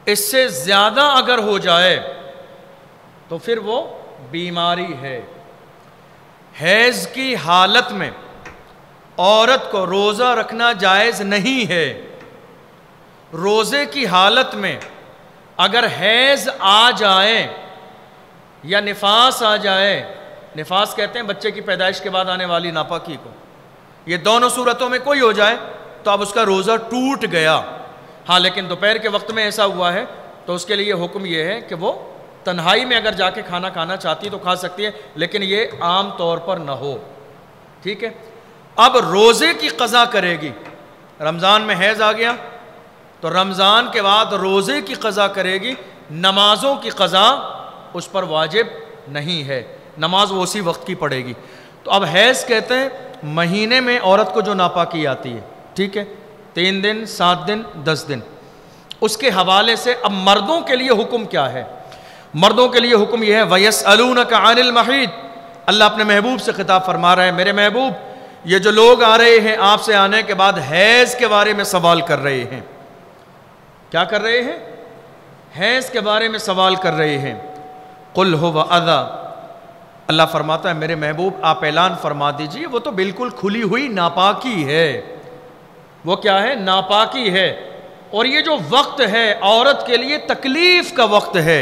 اس سے زیادہ اگر ہو جائے تو پھر وہ بیماری ہے۔ حیض کی حالت میں عورت کو روزہ رکھنا جائز نہیں ہے۔ روزے کی حالت میں اگر حیض آ جائے یا نفاس آ جائے، نفاس کہتے ہیں بچے کی پیدائش کے بعد آنے والی ناپاکی کو، یہ دونوں صورتوں میں کوئی ہو جائے تو اب اس کا روزہ ٹوٹ گیا۔ ہاں لیکن دوپہر کے وقت میں ایسا ہوا ہے تو اس کے لیے حکم یہ ہے کہ وہ تنہائی میں اگر جا کے کھانا کھانا چاہتی تو کھا سکتی ہے، لیکن یہ عام طور پر نہ ہو، ٹھیک ہے۔ اب روزے کی قضا کرے گی، رمضان میں حیض آ گیا تو رمضان کے بعد روزے کی قضا کرے گی، نمازوں کی قضا اس پر واجب نہیں ہے، نماز وہ اسی وقت کی پڑھے گی۔ تو اب حیض کہتے ہیں مہینے میں عورت کو جو ناپاکی آتی ہے، ٹھیک ہے، 3 دن، 7 دن، 10 دن، اس کے حوالے سے اب مردوں کے لیے حکم کیا ہے؟ مردوں کے لیے حکم یہ ہے وَيَسْأَلُونَكَ عَنِ الْمَحِيضِ، اللہ اپنے محبوب سے خطاب فرما رہے ہیں، میرے محبوب یہ جو لوگ آ رہے ہیں آپ سے آنے کے بعد حیض کے بارے میں سوال کر رہے ہیں، کیا کر رہے ہیں؟ حیض کے بارے میں سوال کر رہے ہیں۔ قُلْ هُوَ أَذًى، اللہ فرماتا ہے میرے محبوب آپ اعلان فرما دیجئے وہ تو بالکل کھلی ہوئی ناپاکی ہے۔ وہ کیا ہے؟ ناپاکی ہے، اور یہ جو وقت ہے عورت کے لیے تکلیف کا وقت ہے۔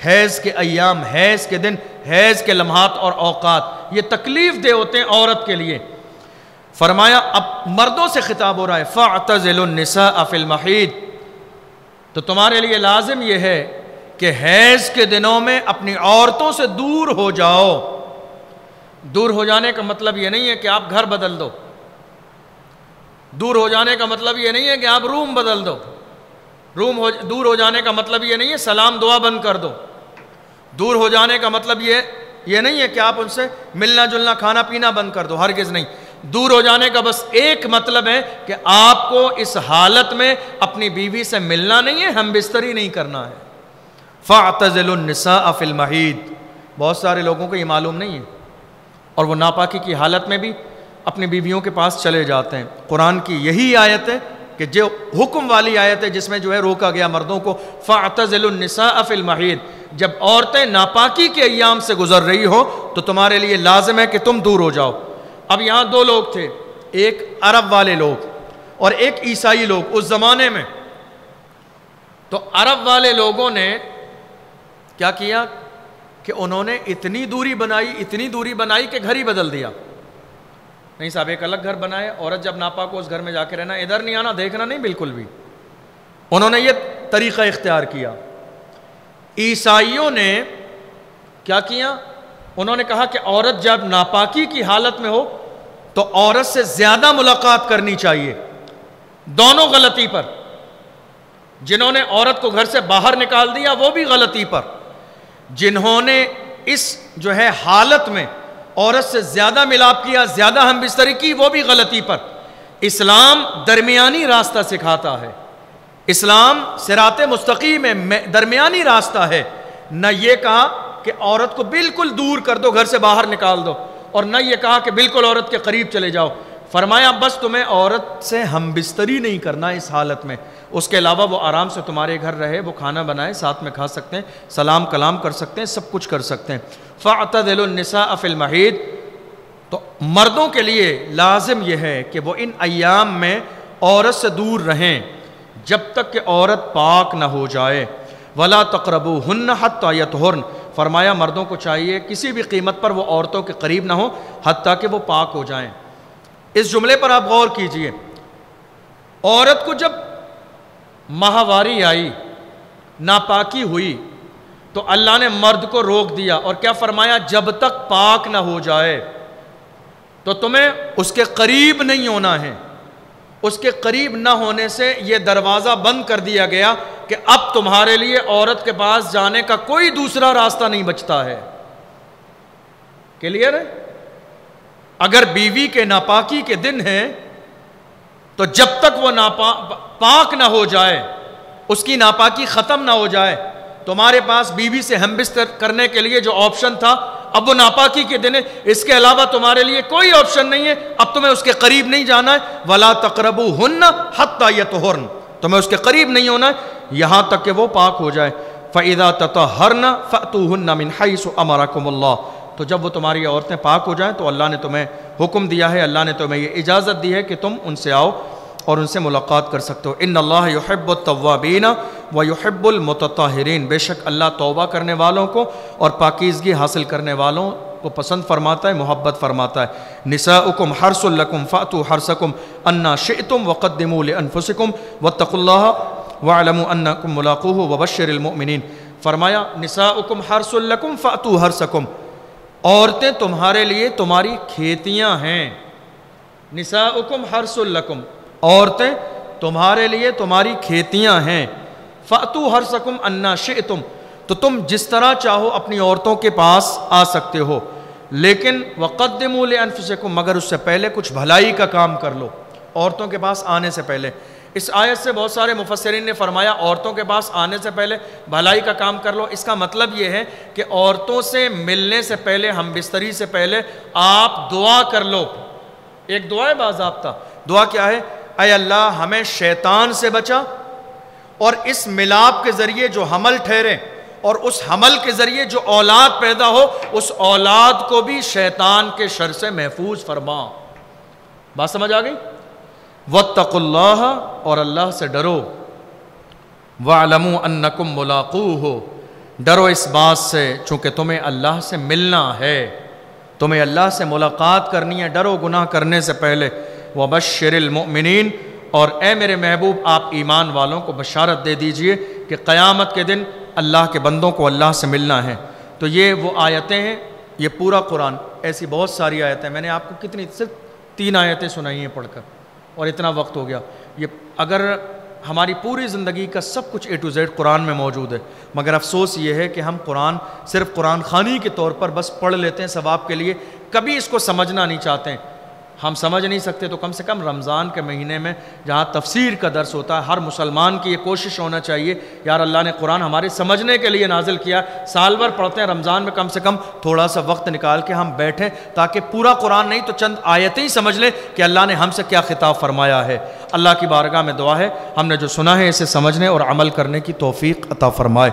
حیض کے ایام، حیض کے دن، حیض کے لمحات اور اوقات یہ تکلیف دہ ہوتے ہیں عورت کے لیے۔ فرمایا اب مردوں سے خطاب ہو رہا ہے فَاعْتَزِلُوا النِّسَاءَ فِي الْمَحِيضِ، تو تمہارے لیے لازم یہ ہے کہ حیض کے دنوں میں اپنی عورتوں سے دور ہو جاؤ۔ دور ہو جانے کا مطلب یہ نہیں ہے کہ آپ گھر بدل دو، دور ہو جانے کا مطلب یہ نہیں ہے کہ آپ روم بدل دو، دور ہو جانے کا مطلب یہ نہیں ہے سلام دعا بند کر دو، دور ہو جانے کا مطلب یہ نہیں ہے کہ آپ ان سے ملنا جلنا کھانا پینا بند کر دو، ہرگز نہیں۔ دور ہو جانے کا بس ایک مطلب ہے کہ آپ کو اس حالت میں اپنی بیوی سے ملنا نہیں ہے، ہم بستری نہیں کرنا ہے۔ فَاعْتَزِلُوا النِّسَاءَ فِي الْمَحِيضِ، بہت سارے لوگوں کو یہ معلوم نہیں ہے اور وہ ناپاکی کی حالت میں بھی اپنی بیویوں کے پاس چلے جاتے ہیں۔ قرآن کی یہی آیت ہے کہ جو حکم والی آیت ہے جس میں جو ہے روکا گیا مردوں کو فَاعْتَزِلُوا النِّسَاءَ فِي الْمَحِيضِ، جب عورتیں ناپاکی کے ایام سے گزر رہی ہو تو تمہارے لیے لازم ہے کہ تم دور ہو جاؤ۔ اب یہاں 2 لوگ تھے، ایک عرب والے لوگ اور ایک عیسائی لوگ اس زمانے میں۔ تو عرب والے لوگوں نے کیا کیا کہ انہوں نے اتنی دوری بنائی کہ گھر ہی بدل دیا۔ نہیں صاحب ایک الگ گھر بنائے, عورت جب ناپاک ہو اس گھر میں جا کے رہنا, ادھر نہیں آنا, دیکھنا نہیں, بالکل بھی. انہوں نے یہ طریقہ اختیار کیا. عیسائیوں نے کیا کیا, انہوں نے کہا کہ عورت جب ناپاکی کی حالت میں ہو تو عورت سے زیادہ ملاقات کرنی چاہیے. دونوں غلطی پر. جنہوں نے عورت کو گھر سے باہر نکال دیا وہ بھی غلطی پر, جنہوں نے اس جو ہے حالت میں عورت سے زیادہ ملاپ کیا, زیادہ ہم بستری کی, وہ بھی غلطی پر. اسلام درمیانی راستہ سکھاتا ہے. اسلام صراط مستقیم ہے, درمیانی راستہ ہے. نہ یہ کہا کہ عورت کو بالکل دور کر دو, گھر سے باہر نکال دو, اور نہ یہ کہا کہ بالکل عورت کے قریب چلے جاؤ. فرمایا بس تمہیں عورت سے ہم بستری نہیں کرنا اس حالت میں, اس کے علاوہ وہ آرام سے تمہارے گھر رہے, وہ کھانا بنائے, ساتھ میں کھا سکتے ہیں, سلام کلام کر سکتے ہیں, سب کچھ کر سکتے ہیں. فَاعْتَزِلُوا النِّسَاءَ فِي الْمَحِيضِ, تو مردوں کے لیے لازم یہ ہے کہ وہ ان ایام میں عورت سے دور رہیں جب تک کہ عورت پاک نہ ہو جائے. وَلَا تَقْرَبُوهُنَّ حَتَّى يَطْهُرْنَ, فرمایا مردوں کو چاہیے کسی بھی قیمت پر وہ عورتوں کے قریب نہ ہو حتیٰ کہ وہ پاک ہو جائیں. اس جملے پر آپ غور کیجئے. عورت کو جب ماہواری آئی, ناپاکی ہوئی, تو اللہ نے مرد کو روک دیا اور کیا فرمایا, جب تک پاک نہ ہو جائے تو تمہیں اس کے قریب نہیں ہونا ہے. اس کے قریب نہ ہونے سے یہ دروازہ بند کر دیا گیا کہ اب تمہارے لیے عورت کے پاس جانے کا کوئی دوسرا راستہ نہیں بچتا ہے. کلیئر ہے؟ اگر بیوی کے ناپاکی کے دن ہیں تو جب تک وہ پاک نہ ہو جائے, اس کی ناپاکی ختم نہ ہو جائے, تمہارے پاس بیوی سے ہم بستر کرنے کے لیے جو آپشن تھا اب وہ ناپاکی کے دن ہے, اس کے علاوہ تمہارے لیے کوئی آپشن نہیں ہے, اب تمہیں اس کے قریب نہیں جانا ہے. وَلَا تَقْرَبُوهُنَّ حَتَّى يَطْهُرْنَ, تمہیں اس کے قریب نہیں ہونا ہے یہاں تک کہ وہ پاک ہو جائے. فَإِذَا تَطَهَّرْنَ فَأْتُوهُنَّ مِنْ حَيْثُ أَمَرَكُمُ اللَّهُ, تو جب وہ تمہاری عورتیں پاک ہو جائیں تو اللہ نے تمہیں حکم دیا ہے, اللہ نے تمہیں یہ اجازت دی ہے کہ تم ان سے آؤ اور ان سے ملاقات کر سکتے ہو. ان اللہ یحب التوابین ویحب المتطہرین, بے شک اللہ توبہ کرنے والوں کو اور پاکیزگی حاصل کرنے والوں کو پسند فرماتا ہے, محبت فرماتا ہے. نساؤکم حرث لکم فأتوا حرثکم انا شئتم وقدموا لانفسکم واتقوا اللہ واعلموا انکم ملاقوہ وبشر المؤمنین. فرمایا نساؤکم حرث لکم فأتوا حرثکم, عورتیں تمہارے لیے تمہاری کھیتیاں ہیں. نساؤکم حرث لکم, عورتیں تمہارے لیے تمہاری کھیتیاں ہیں. فَأْتُوا حَرْثَكُمْ أَنَّا شِئْتُمْ, تو تم جس طرح چاہو اپنی عورتوں کے پاس آ سکتے ہو, لیکن وَقَدِّمُوا لِأَنفُسِكُمْ, مگر اس سے پہلے کچھ بھلائی کا کام کر لو عورتوں کے پاس آنے سے پہلے. اس آیت سے بہت سارے مفسرین نے فرمایا عورتوں کے پاس آنے سے پہلے بھلائی کا کام کر لو. اس کا مطلب یہ ہے کہ عورتوں سے ملنے سے پہلے, ہم بستری سے پہلے آپ دعا کر لو. ایک دعا ہے باضابطہ. دعا کیا ہے؟ اے اللہ ہمیں شیطان سے بچا, اور اس ملاپ کے ذریعے جو حمل ٹھہرے اور اس حمل کے ذریعے جو اولاد پیدا ہو, اس اولاد کو بھی شیطان کے شر سے محفوظ فرما. بات سمجھ آ گئی؟ واتقوا اللہ, اور اللہ سے ڈرو. واعلموا انکم ملاقوہ, ڈرو اس بات سے چونکہ تمہیں اللہ سے ملنا ہے, تمہیں اللہ سے ملاقات کرنی ہے, ڈرو گناہ کرنے سے پہلے. وبشر المؤمنین, اور اے میرے محبوب آپ ایمان والوں کو بشارت دے دیجئے کہ قیامت کے دن اللہ کے بندوں کو اللہ سے ملنا ہے. تو یہ وہ آیتیں ہیں, یہ پورا قرآن, ایسی بہت ساری آیتیں, میں نے آپ کو کتنی, صرف 3 آیتیں سنائی ہیں پڑھ کر, اور اتنا وقت ہو گیا. یہ اگر ہماری پوری زندگی کا سب کچھ A to Z قرآن میں موجود ہے, مگر افسوس یہ ہے کہ ہم قرآن صرف قرآن خوانی کے طور پر بس پڑھ لیتے ہیں ثواب کے لیے, کبھی اس کو سمجھنا نہیں چاہتے ہیں. ہم سمجھ نہیں سکتے تو کم سے کم رمضان کے مہینے میں جہاں تفسیر کا درس ہوتا ہے, ہر مسلمان کی یہ کوشش ہونا چاہیے, یار اللہ نے قرآن ہمارے سمجھنے کے لیے نازل کیا, سال بھر پڑھتے ہیں, رمضان میں کم سے کم تھوڑا سا وقت نکال کے ہم بیٹھیں تاکہ پورا قرآن نہیں تو چند آیتیں ہی سمجھ لیں کہ اللہ نے ہم سے کیا خطاب فرمایا ہے. اللہ کی بارگاہ میں دعا ہے ہم نے جو سنا ہے اسے سمجھنے اور عمل کرنے کی توفیق عطا فرمائے.